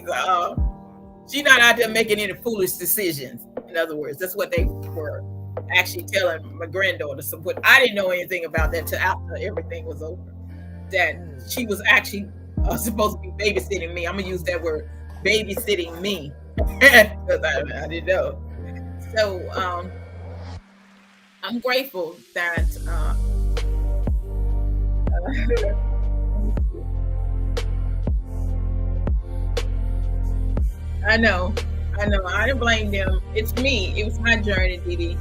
not out there making any foolish decisions. In other words, that's what they were actually telling my granddaughter. So, but I didn't know anything about that till after everything was over. That she was actually supposed to be babysitting me. I'm gonna use that word, babysitting me, because I didn't know. So I'm grateful that I know. I didn't blame them. It's me. It was my journey, Didi.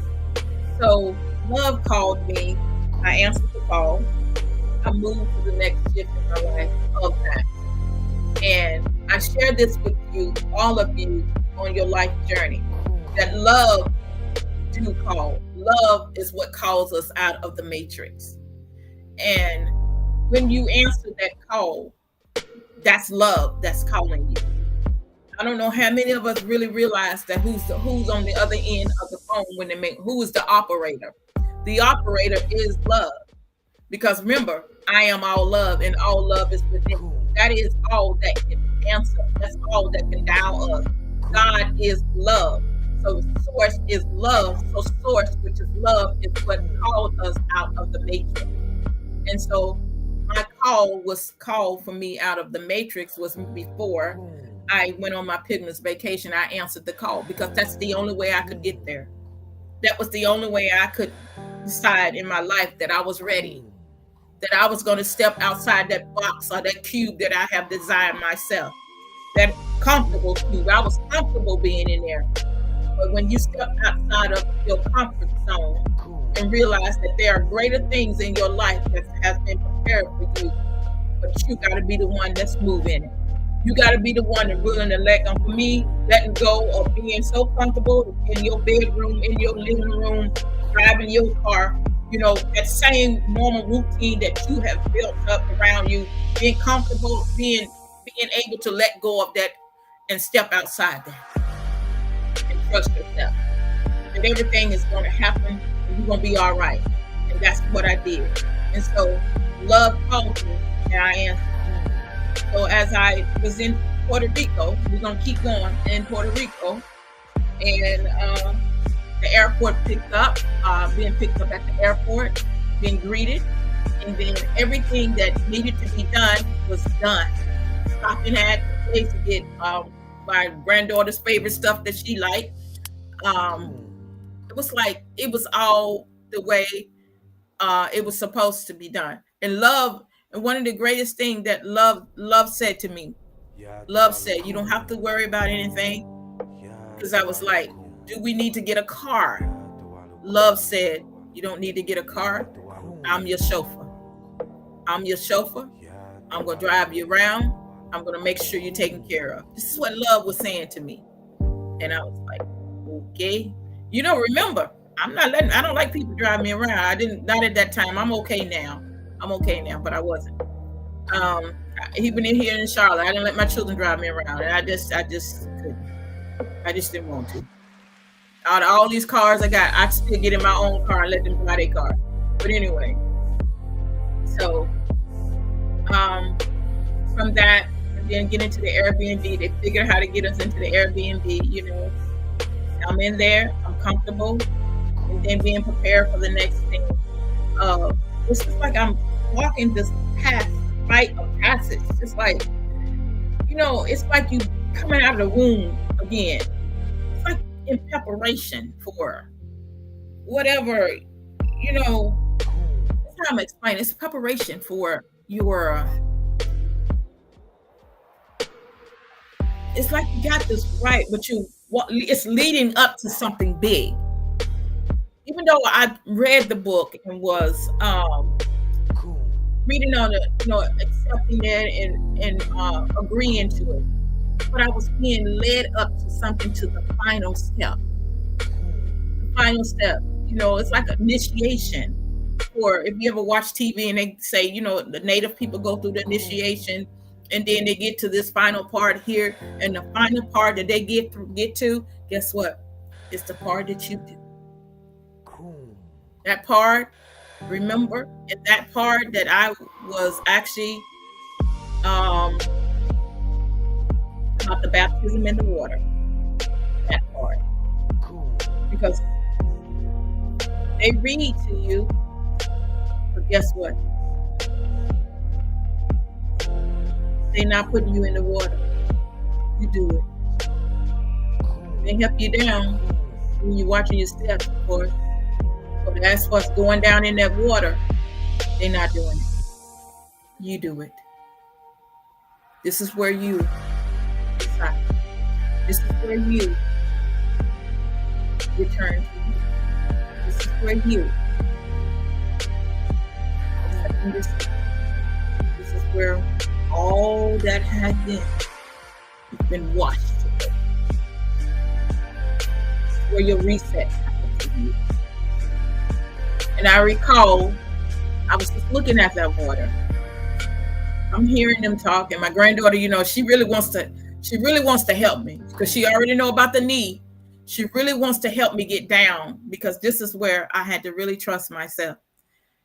So love called me. I answered the call. I moved to the next shift in my life of that. And I share this with you, all of you, on your life journey, that love do call. Love is what calls us out of the matrix. And when you answer that call, that's love that's calling you. I don't know how many of us really realize that who's on the other end of the phone when they make who is the operator. The operator is love. Because remember, I am all love and all love is within. That is all that can answer. That's all that can dial us. God is love. So source is love. So source, which is love, is what called us out of the matrix. And so my call was called for me out of the matrix was before I went on my Pygmalion vacation. I answered the call because that's the only way I could get there. That was the only way I could decide in my life that I was ready, that I was going to step outside that box or that cube that I have designed myself, that comfortable cube. I was comfortable being in there. But when you step outside of your comfort zone and realize that there are greater things in your life that has been prepared for you, but you got to be the one that's moving it. You got to be the one that's willing to let go. For me, letting go of being so comfortable in your bedroom, in your living room, driving your car, you know, that same normal routine that you have built up around you, being comfortable, being able to let go of that and step outside that and trust yourself. And everything is going to happen and you're going to be all right. And that's what I did. And so love called me and I answered. So as I was in Puerto Rico, we're going to keep going in Puerto Rico, and the airport picked up, being picked up at the airport, being greeted, and then everything that needed to be done was done. Stopping at the place to get my granddaughter's favorite stuff that she liked. It was like, it was all the way it was supposed to be done. And love, and one of the greatest things that love said to me, love said, you don't have to worry about anything. Because I was like, do we need to get a car? Love said, you don't need to get a car. I'm your chauffeur. I'm your chauffeur. I'm going to drive you around. I'm going to make sure you're taken care of. This is what love was saying to me. And I was like, okay. You know, remember, I don't like people driving me around. Not at that time. I'm okay now, but I wasn't. Even in here in Charlotte, I didn't let my children drive me around. And I just couldn't. I just didn't want to. Out of all these cars I got, I still get in my own car and let them drive their car. But anyway, so from that, and then get into the Airbnb. They figured how to get us into the Airbnb. You know, I'm in there, I'm comfortable, and then being prepared for the next thing. It's just like I'm walking this path, rite of passage. It's like, you know, it's like you coming out of the womb again. It's like in preparation for whatever, you know, that's how I'm explaining. It's preparation for your, it's like you got this right, but it's leading up to something big. Even though I read the book and was reading on it, you know, accepting it and agreeing to it, but I was being led up to something, to the final step. The final step, you know, it's like initiation. Or if you ever watch TV and they say, you know, the Native people go through the initiation, and then they get to this final part here, and the final part that they get to, guess what? It's the part that you do. That part, remember, and that part that I was actually about the baptism in the water. That part. Because they read to you, but guess what? They're not putting you in the water. You do it. They help you down when you're watching your steps, of course. But that's what's going down in that water. They're not doing it. You do it. This is where you decide. This is where you return to. This is where you. This is where all that has been been washed. Where your reset happened to you. And I recall, I was just looking at that water. I'm hearing them talk, and my granddaughter, she really wants to help me because she already know about the knee. She really wants to help me get down because this is where I had to really trust myself.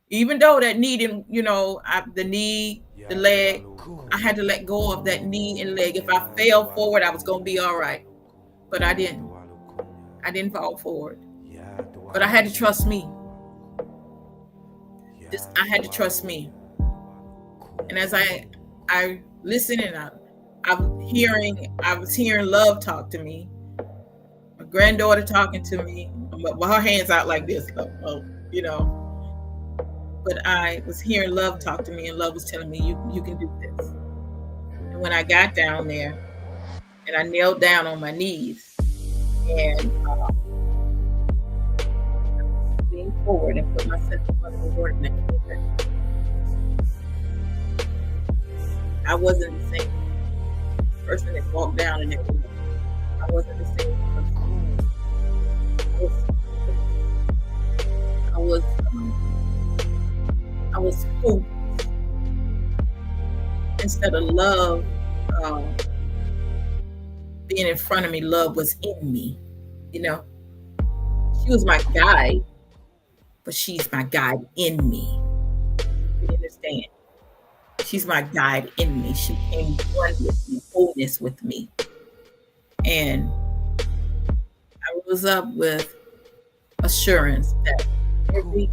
Even though that knee didn't, the knee, the leg, I had to let go of that knee and leg. If I fell forward, I was going to be all right. But I didn't. I didn't fall forward. But I had to trust me. I had to trust me. And as I listen and I was hearing love talk to me. My granddaughter talking to me, with her hands out like this, But I was hearing love talk to me, and love was telling me, you can do this. And when I got down there, and I knelt down on my knees, and leaned forward and put myself in front of the water, and I wasn't the same person that walked down in that water. I wasn't the same person. I was full. Instead of love being in front of me, love was in me. She was my guide, but she's my guide in me. You understand? She's my guide in me. She came one with me, wholeness with me. And I rose up with assurance that every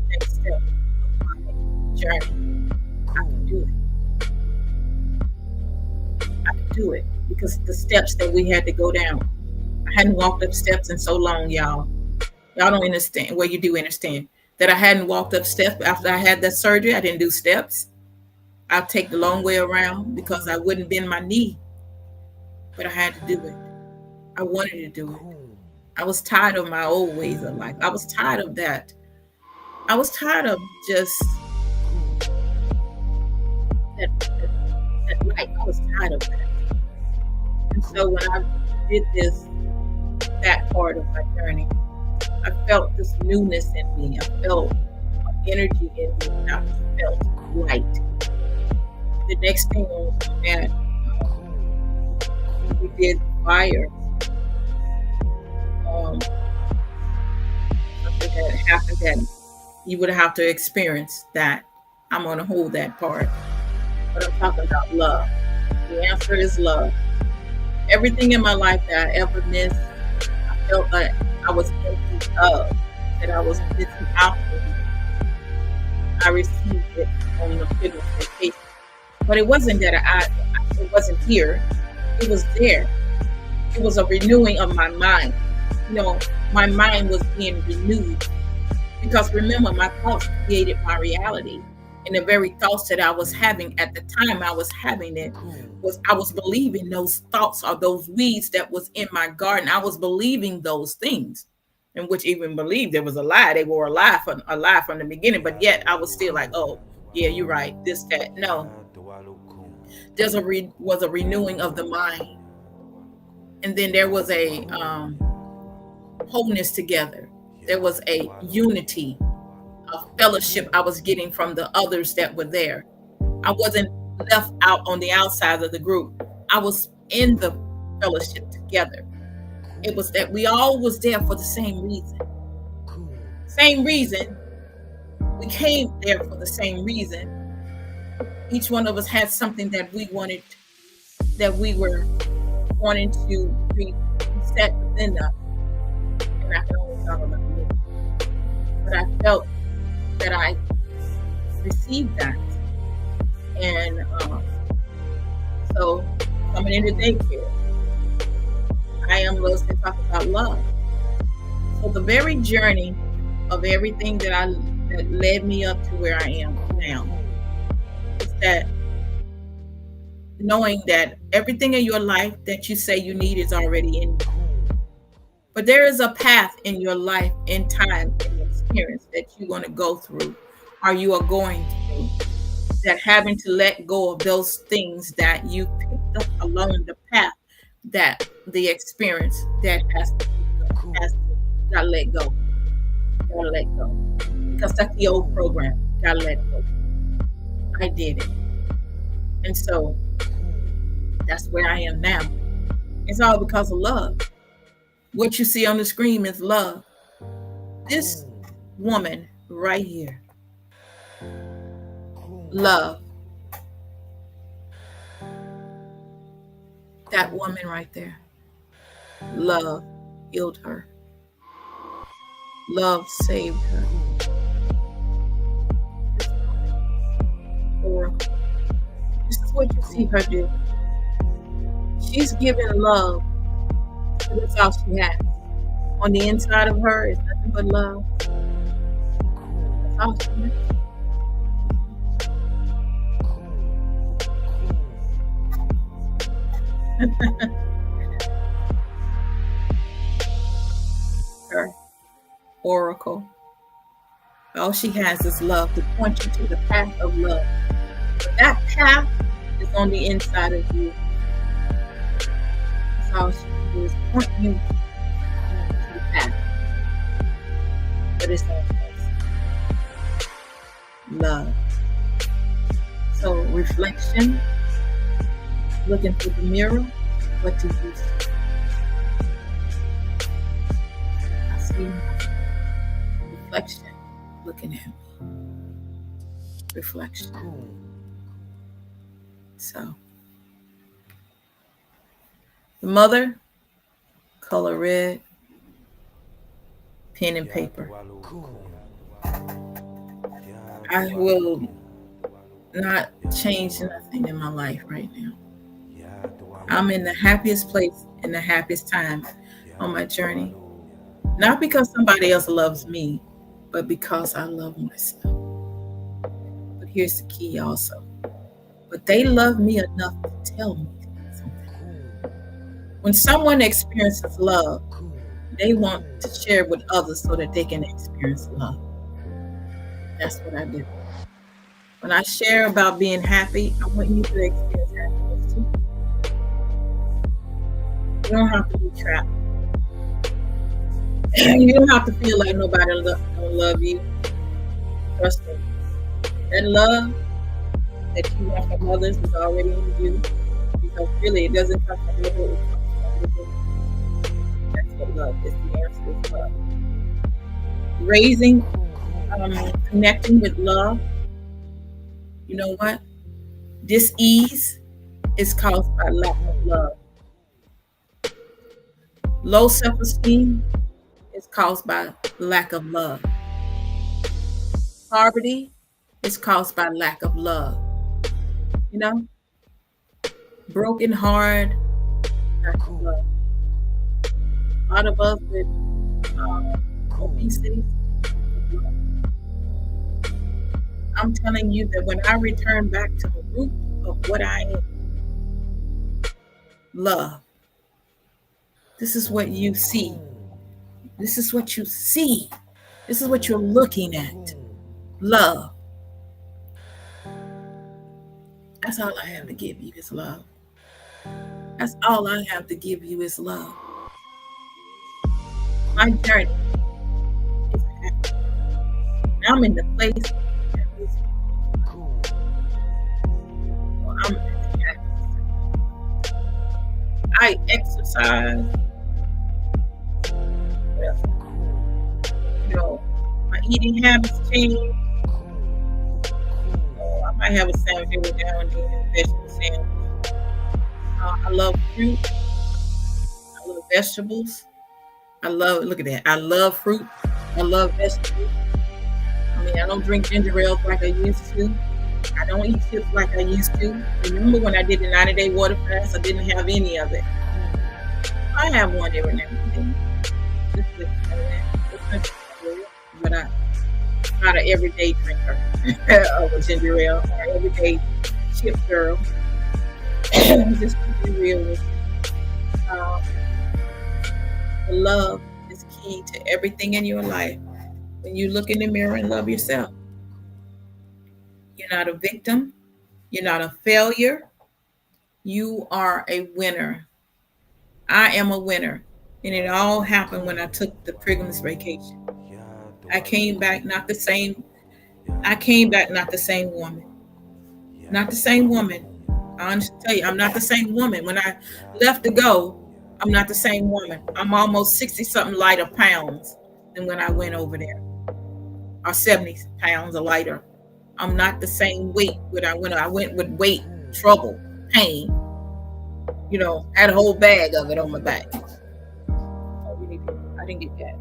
next step of my journey, I can do it. I can do it because the steps that we had to go down. I hadn't walked up steps in so long, y'all. Y'all don't understand. Well, you do understand that I hadn't walked up steps after I had that surgery. I didn't do steps. I'll take the long way around because I wouldn't bend my knee. But I had to do it. I wanted to do it. I was tired of my old ways of life. I was tired of that. I was tired of just that life. I was tired of that. And so when I did that part of my journey, I felt this newness in me. I felt energy in me. And I felt light. The next thing that we did fire. Something that happened that you would have to experience that. I'm going to hold that part. But I'm talking about love. The answer is love. Everything in my life that I ever missed, I felt like I was empty of, that I was missing out of. I received it on the field of vacation. But it wasn't that it wasn't here. It was there. It was a renewing of my mind. My mind was being renewed. Because remember, my thoughts created my reality. And the very thoughts that I was having at the time I was having it I was believing those thoughts or those weeds that was in my garden. I was believing those things. And which even believed there was a lie. They were a lie from the beginning. But yet I was still like, oh, yeah, you're right. This, that. No. There was a renewing of the mind. And then there was a wholeness together. There was a unity, a fellowship I was getting from the others that were there. I wasn't left out on the outside of the group. I was in the fellowship together. It was that we all was there for the same reason. Same reason. We came there for the same reason. Each one of us had something that we wanted, that we were wanting to be set within us. And I can only talk about me. But I felt that I received that. And so coming into daycare, I am Rose to talk about love. So the very journey of everything that led me up to where I am now is that knowing that everything in your life that you say you need is already in you. But there is a path in your life, in time, in experience that you're going to go through, or you are going through, that having to let go of those things that you picked up along the path, that the experience that has to gotta let go. Gotta let go. Because that's the old program. Gotta let go. I did it. And so that's where I am now. It's all because of love. What you see on the screen is love. This woman right here, love. That woman right there, love healed her. Love saved her. Oracle. This is what you see her do. She's giving love. That's all she has. On the inside of her is nothing but love. That's all she has. Her oracle. All she has is love to point you to the path of love. But that path is on the inside of you. That's all she can do is point you to the path. But it's on us. Love. So reflection, looking through the mirror, what do you see? I see reflection looking at me. Reflection. So the mother, color red, pen and paper. I will not change nothing in my life right now. I'm in the happiest place in the happiest time on my journey. Not because somebody else loves me, but because I love myself. But here's the key also. But they love me enough to tell me something. When someone experiences love, they want to share it with others so that they can experience love. That's what I do. When I share about being happy, I want you to experience happiness too. You don't have to be trapped. You don't have to feel like nobody don't love you. Trust me. That love that you want from others is already in you. Because really, it doesn't come from you. It comes from within. That's what love is. The answer is love. Raising, connecting with love. You know what? Dis-ease is caused by lack of love. Low self-esteem is caused by lack of love. Poverty is caused by lack of love. You know? Broken heart, lack of love. A lot of us with obesity. I'm telling you that when I return back to the root of what I am, love. This is what you see. This is what you see. This is what you're looking at. Love. That's all I have to give you is love. That's all I have to give you is love. My journey is happy. I'm in the place that is cool. Well, I'm happy. I exercise. You know, my eating habits change. I might have a sandwich every now and then, a vegetable sandwich. I love fruit. I love vegetables. Look at that. I love fruit. I love vegetables. I mean, I don't drink ginger ale like I used to. I don't eat chips like I used to. Remember when I did the 90-day water fast? I didn't have any of it. I have one every now and then. But I'm not an everyday drinker of a ginger ale or everyday chip girl. Just to be real with you. The love is key to everything in your life. When you look in the mirror and love yourself, you're not a victim. You're not a failure. You are a winner. I am a winner. And it all happened when I took the Pilgrim's vacation. I came back not the same. I came back not the same woman. Not the same woman. I honestly tell you, I'm not the same woman. When I left to go, I'm not the same woman. I'm almost 60 something lighter pounds than when I went over there, or 70 pounds or lighter. I'm not the same weight when I went. I went with weight, trouble, pain. Had a whole bag of it on my back. I didn't get that.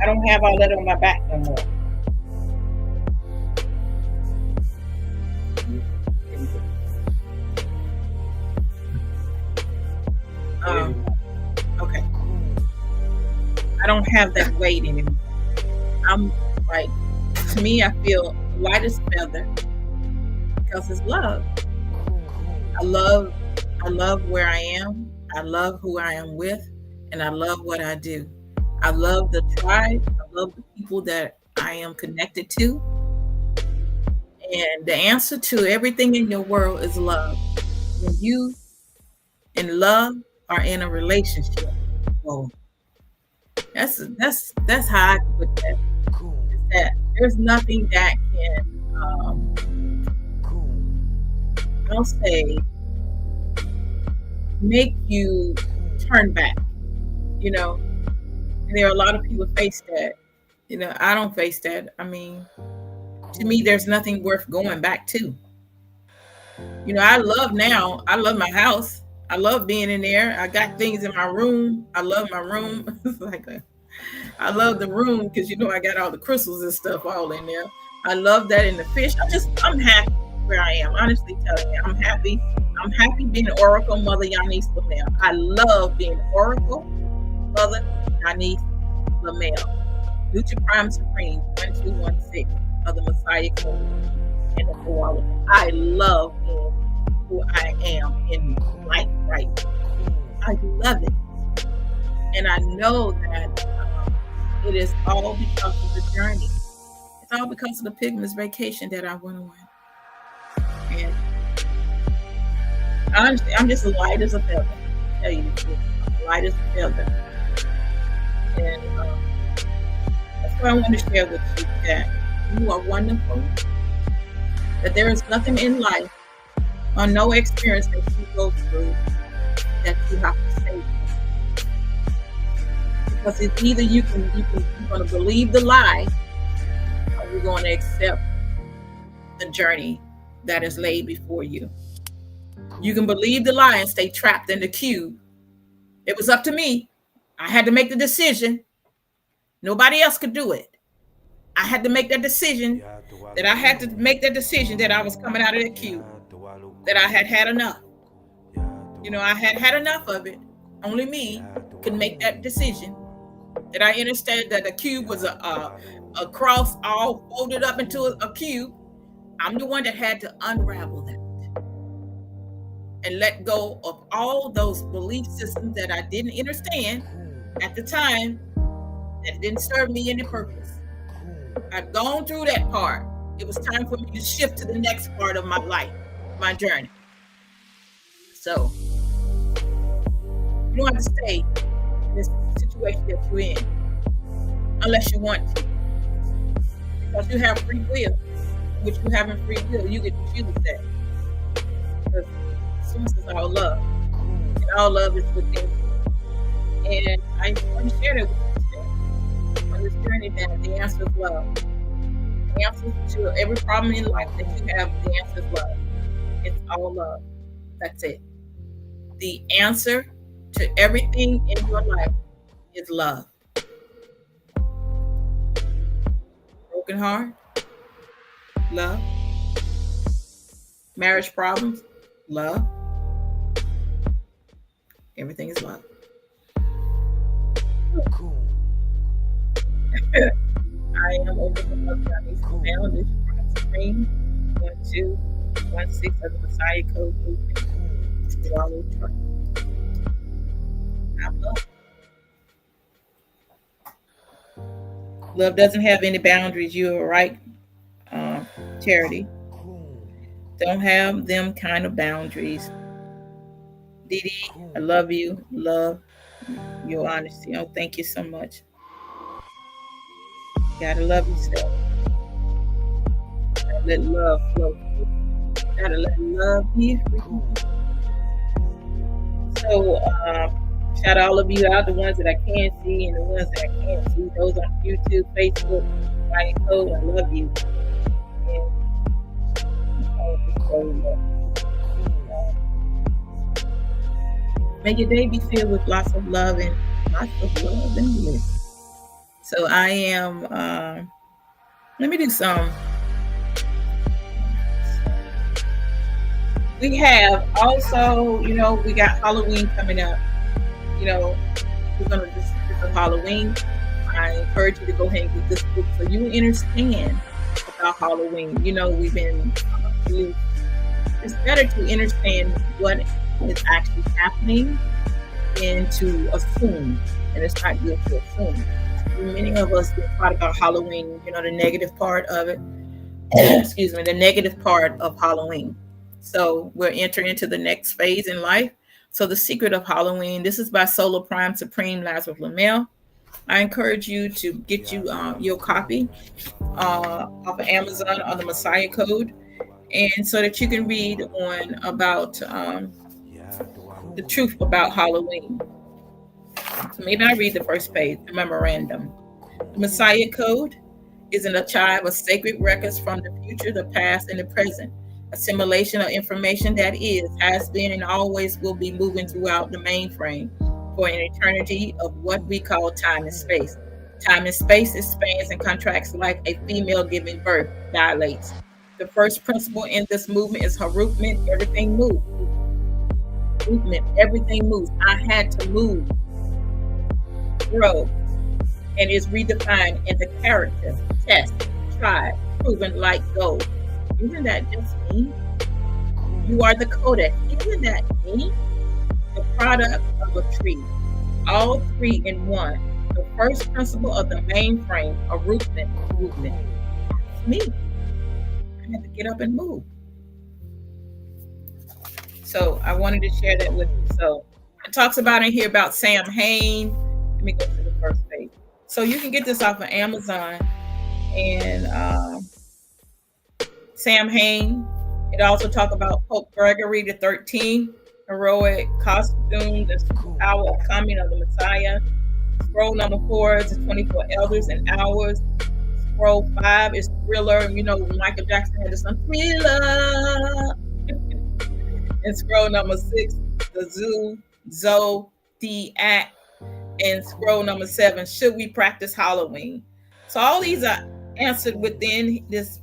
I don't have all that on my back no more. Okay. I don't have that weight anymore. I'm like, to me, I feel light as feather because it's love. I love where I am. I love who I am with, and I love what I do. I love the tribe. I love the people that I am connected to. And the answer to everything in your world is love. When you in love are in a relationship, well, that's how I put that. Is that there's nothing that can I'll say make you turn back. And there are a lot of people face that. I don't face that. I mean, to me, there's nothing worth going back to. I love my house. I love being in there. I got things in my room. I love my room. I love the room because I got all the crystals and stuff all in there. I love that in the fish. I'm happy where I am. Honestly telling you, I'm happy. I'm happy being Oracle Mother Yanis Lamel. I love being Oracle Mother Yanis Lamel. Lucha Prime Supreme 1216 of the Messiah Code and the Koala. I love being who I am in life right now. I love it. And I know that it is all because of the journey. It's all because of the Pilgrim's vacation that I went on. And honestly, I'm just light as a feather. I'll tell you the truth. I'm light as a feather. And that's what I want to share with you, that you are wonderful. That there is nothing in life or no experience that you go through that you have to save. Because it's either you're going to believe the lie, or you're going to accept the journey that is laid before you. You can believe the lie and stay trapped in the cube. It was up to me. I had to make the decision. Nobody else could do it. I had to make that decision. That I was coming out of that cube. That I had enough. I had enough of it. Only me could make that decision. That I understood that the cube was a cross all folded up into a cube. I'm the one that had to unravel that and let go of all those belief systems that I didn't understand at the time, that didn't serve me any purpose. I've gone through that part. It was time for me to shift to the next part of my life, my journey. So you don't have to stay in this situation that you're in unless you want to, because you have free will. Which you have in free will, you get to choose that. Because source is all love, and all love is within you. And I want to share that with you today on this journey. That the answer is love. The answer to every problem in life that you have, the answer is love. It's all love. That's it. The answer to everything in your life is love. Broken heart. Love. Marriage problems, love. Everything is love. Cool. I am over the Mother Yanis Lamel, this is Supreme 1216 of the Messiah Code Movement. Koala Tribe. I'm love. Love doesn't have any boundaries. You are right, Charity. Don't have them kind of boundaries. Dee Dee, I love you. Love your honesty. Oh, thank you so much. Gotta love yourself. Gotta let love flow. Gotta let love be free. So, shout all of you out, the ones that I can see and the ones that I can't see. Those on YouTube, Facebook, I love you. May your day be filled with lots of love and bliss. So I am, let me do some. We have also, we got Halloween coming up. We're going to do Halloween. I encourage you to go ahead and get this book so you understand about Halloween. We've been, it's better to understand what is actually happening than to assume, and it's not good to assume. Many of us get taught about Halloween, the negative part of it. Excuse me, the negative part of Halloween. So we're entering into the next phase in life. So The Secret of Halloween, this is by Solar Prime Supreme Lazarus Lamel. I encourage you to get you your copy off of Amazon on the Messiah Code, and so that you can read on about the truth about Halloween. So maybe I read the first page, the memorandum. The Messiah Code is an archive of sacred records from the future, the past, and the present. Assimilation of information that is, has been, and always will be moving throughout the mainframe for an eternity of what we call time and space. Time and space expands and contracts like a female giving birth dilates. The first principle in this movement is Harutment, everything moves. Movement, everything moves. I had to move, grow, and is redefined in the character, test, tried, proven like gold. Isn't that just me? You are the codex. Isn't that me? The product of a tree. All three in one. The first principle of the mainframe, Harutment, movement. It's me. I had to get up and move. So I wanted to share that with you. So it talks about in here about Sam Hain. Let me go to the first page. So you can get this off of Amazon. And Sam Hain. It also talks about Pope Gregory the 13th, heroic costumes, and power of coming of the Messiah. Scroll number 4 is the 24 elders and hours. Scroll 5 is Thriller. Michael Jackson had this song Thriller. And scroll number 6, the Zodiac. And scroll number 7, should we practice Halloween? So all these are answered within this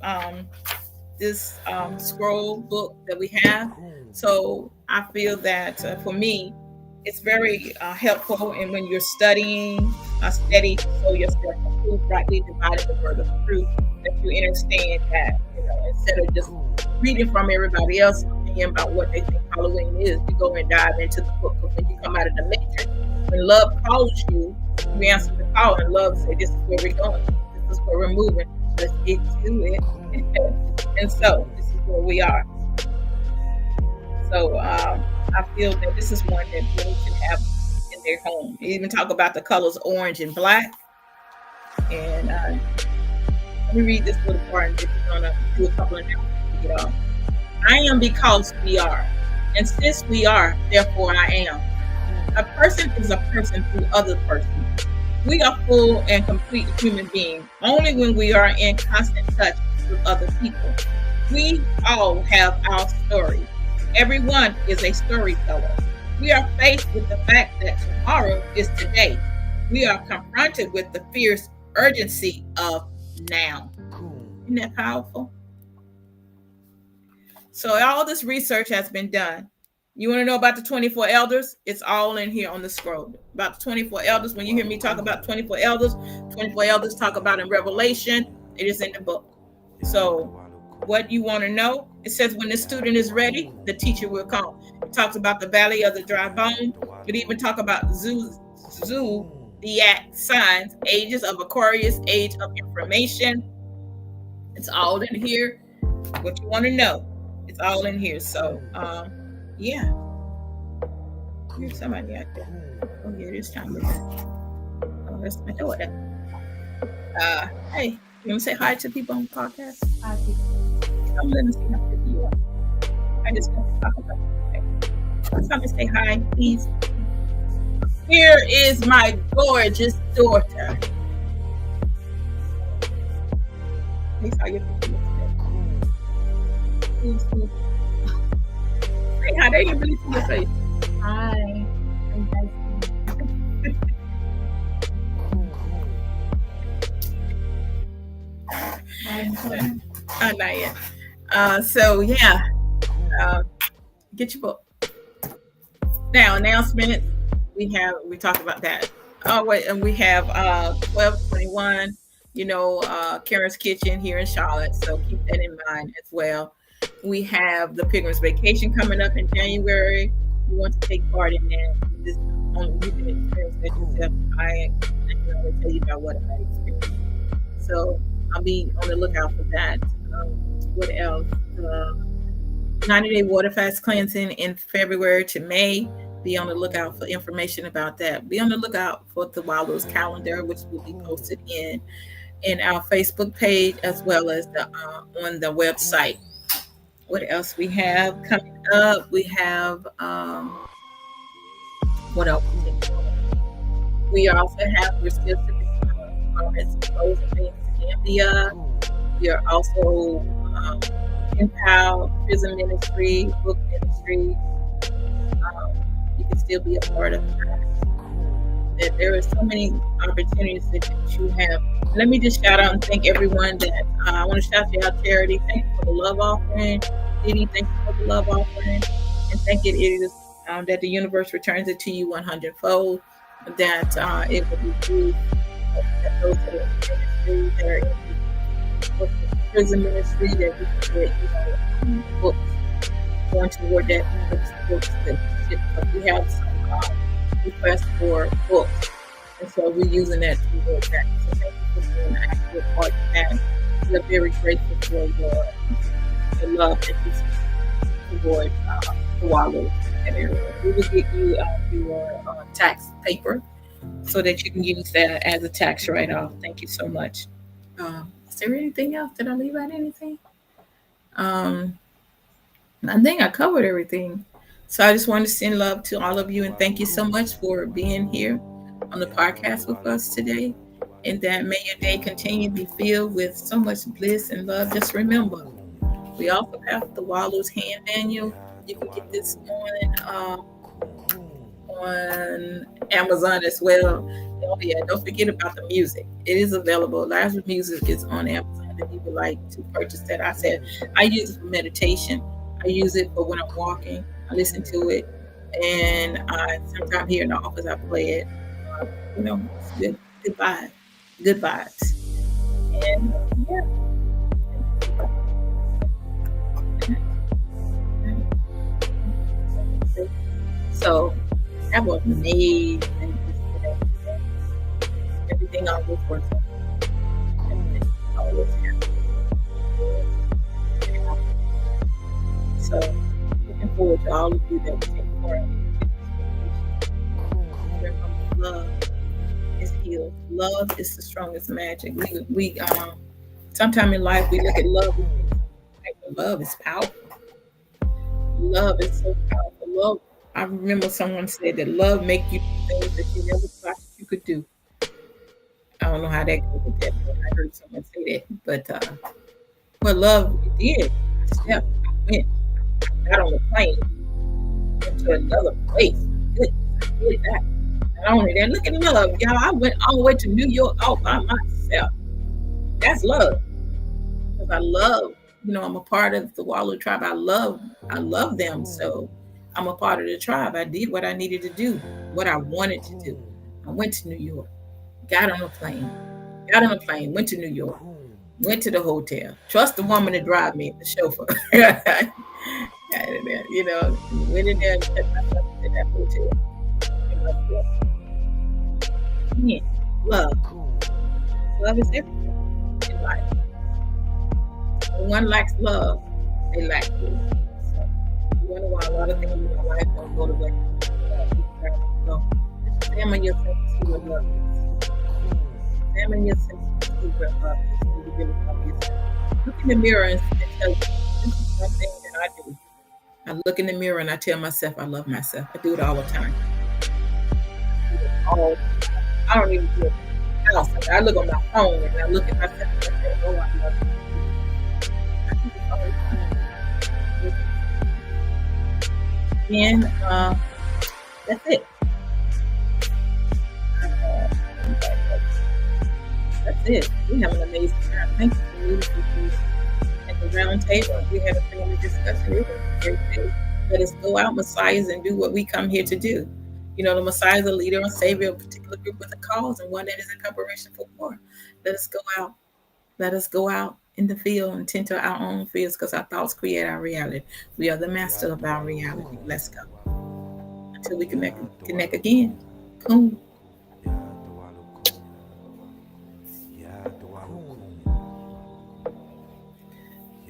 scroll book that we have. So I feel that for me, it's very helpful. And when you're studying, study so yourself approved, rightly dividing the word of truth, that you understand that, instead of just reading from everybody else about what they think Halloween is, you go and dive into the book. Because when you come out of the matrix, when love calls you, you answer the call, and love say, this is where we're going. This is where we're moving. Let's get to it. And so this is where we are. So I feel that this is one that people should have in their home. You even talk about the colors orange and black. And let me read this little part, and then we're gonna do a couple of announcements. I am because we are, and since we are, therefore I am. A person is a person through other persons. We are full and complete human beings only when we are in constant touch with other people. We all have our story. Everyone is a storyteller. We are faced with the fact that tomorrow is today. We are confronted with the fierce urgency of now. Isn't that powerful? So all this research has been done. You want to know about the 24 elders? It's all in here on the scroll. About the 24 elders. When you hear me talk about 24 elders talk about in Revelation. It is in the book. So what you want to know? It says when the student is ready, the teacher will come. It talks about the valley of the dry bone. It even talk about signs, ages of Aquarius, age of information. It's all in here. What you want to know, it's all in here. So, yeah. Here's somebody out there. Oh, yeah, this time. Oh, that's my daughter. Hey, you want to say hi to people on the podcast? Hi, people. I'm letting me see how pretty you are. I just want to talk about it. Somebody say hi, please. Here is my gorgeous daughter. Please, how you feel? Say hi. They didn't really see your face. Hi. Not yet. So yeah, get your book. Now announcement. We talked about that. Oh wait, and we have 12/21. Karen's Kitchen here in Charlotte. So keep that in mind as well. We have the Pilgrim's Vacation coming up in January. You want to take part in that? You can experience that yourself. I can only tell you about what I experienced. So I'll be on the lookout for that. What else? 90-day water fast cleansing in February to May. Be on the lookout for information about that. Be on the lookout for the Wallows calendar, which will be posted in our Facebook page as well as on the website. What else we have coming up? We have what else? We're still exposing things to Gambia. We are also in POW, prison ministry, book ministry. You can still be a part of that. There are so many opportunities that you have. Let me just shout out and thank everyone that I want to shout out Charity. Thank you for the love offering. Didi, thank you for the love offering. And thank it is that the universe returns it to you 100-fold. That it will be used. That those that are in ministry, that are in prison ministry, that we can get books going toward that. Books that we have some requests for books, and so we're using that toward that. So thank you for being an active part of that. We're very grateful for your love that you see toward the Wallows area. We will get you your tax paper so that you can use that as a tax write-off. Thank you so much. Is there anything else? Did I leave out anything? I think I covered everything. So I just want to send love to all of you and thank you so much for being here on the podcast with us today. And that may your day continue to be filled with so much bliss and love. Just remember, we also have the Wallows Hand Manual. You can get this on Amazon as well. Oh yeah, don't forget about the music. It is available. Lazarus Music is on Amazon if you would like to purchase that. I said I use it for meditation. I use it for when I'm walking. I listen to it, and sometimes here in the office I play it. It's good vibes. Good vibes. And yeah. So that was amazing. Everything always works out. Everything always happens. So looking forward to all of you that will take part in this. Love is healed. Love is the strongest magic. We sometime in life we look at love. Love is powerful. Love is so powerful. Love. I remember someone said that love makes you do things that you never thought you could do. I don't know how that goes with that, but I heard someone say that. But love, it did. I got on the plane, went to another place. Goodness, I did that. Not only that, look at love, y'all. I went all the way to New York all by myself. That's love. Because I love, I'm a part of the Wallow tribe. I love them. So I'm a part of the tribe. I did what I needed to do, what I wanted to do. I went to New York, got on a plane, went to New York, went to the hotel, trust the woman to drive me, the chauffeur. Went in there and set myself in that hotel. Again, love. Love is everything in life. When one lacks love, they lack food. So you wonder why a lot of things in our life don't go the way we go. Just examine yourself and see what love is. Examine yourself and see what love is. Do you really love yourself? Look in the mirror and tell you, this is one thing that I do. I look in the mirror and I tell myself I love myself. I do it all the time. I don't even do it in the house. Like, I look on my phone and I look at myself and I say, oh, I love you. I do it all the time. And that's it. That's it. We have an amazing time. Thank you for meeting with me at the round table. We had a family discussion. It was a great day. Let us go out, Messiahs, and do what we come here to do. You know, the Messiah is a leader or savior of a particular group with a cause and one that is in preparation for war. Let us go out. Let us go out in the field and tend to our own fields because our thoughts create our reality. We are the master of our reality. Let's go. Until we connect again. Cool.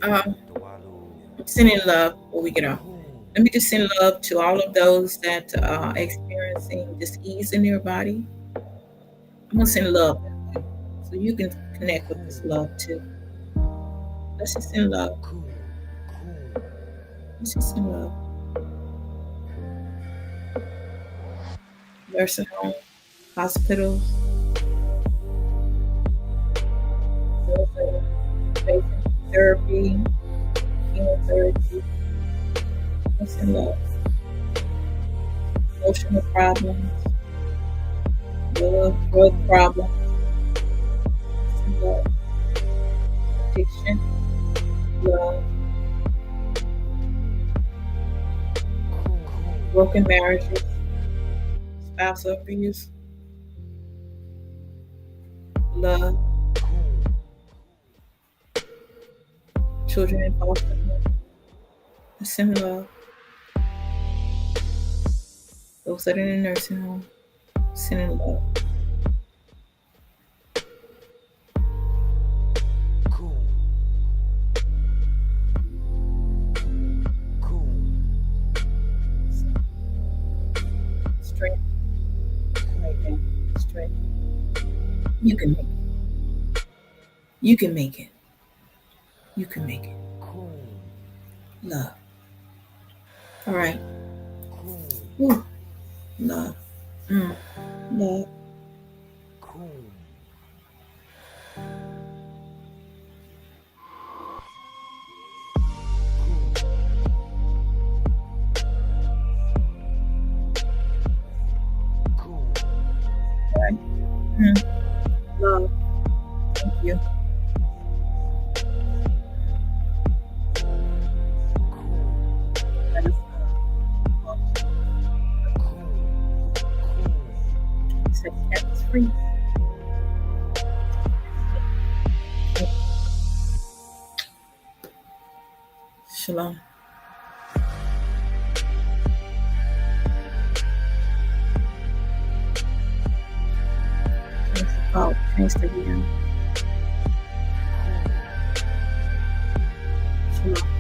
I'm sending love before we get off. Let me just send love to all of those that are experiencing dis-ease in their body. I'm going to send love that way so you can connect with this love too. Let's just send love. Let's just send love. Nursing home, hospitals, those that are facing therapy, chemotherapy. Let's send love. Emotional problems, drug problems. Send love. Addiction, love. Broken marriages, spousal abuse, love. Children in foster home. Send love. Those that are in the nursing home, sending love. Strength. Right there. Strength. You can make it. You can make it. You can make it. Love. All right. Ooh. Love. Love. Right. Love. Thank you. Let us set the captives free. Shalom. Thanks to you. Shalom.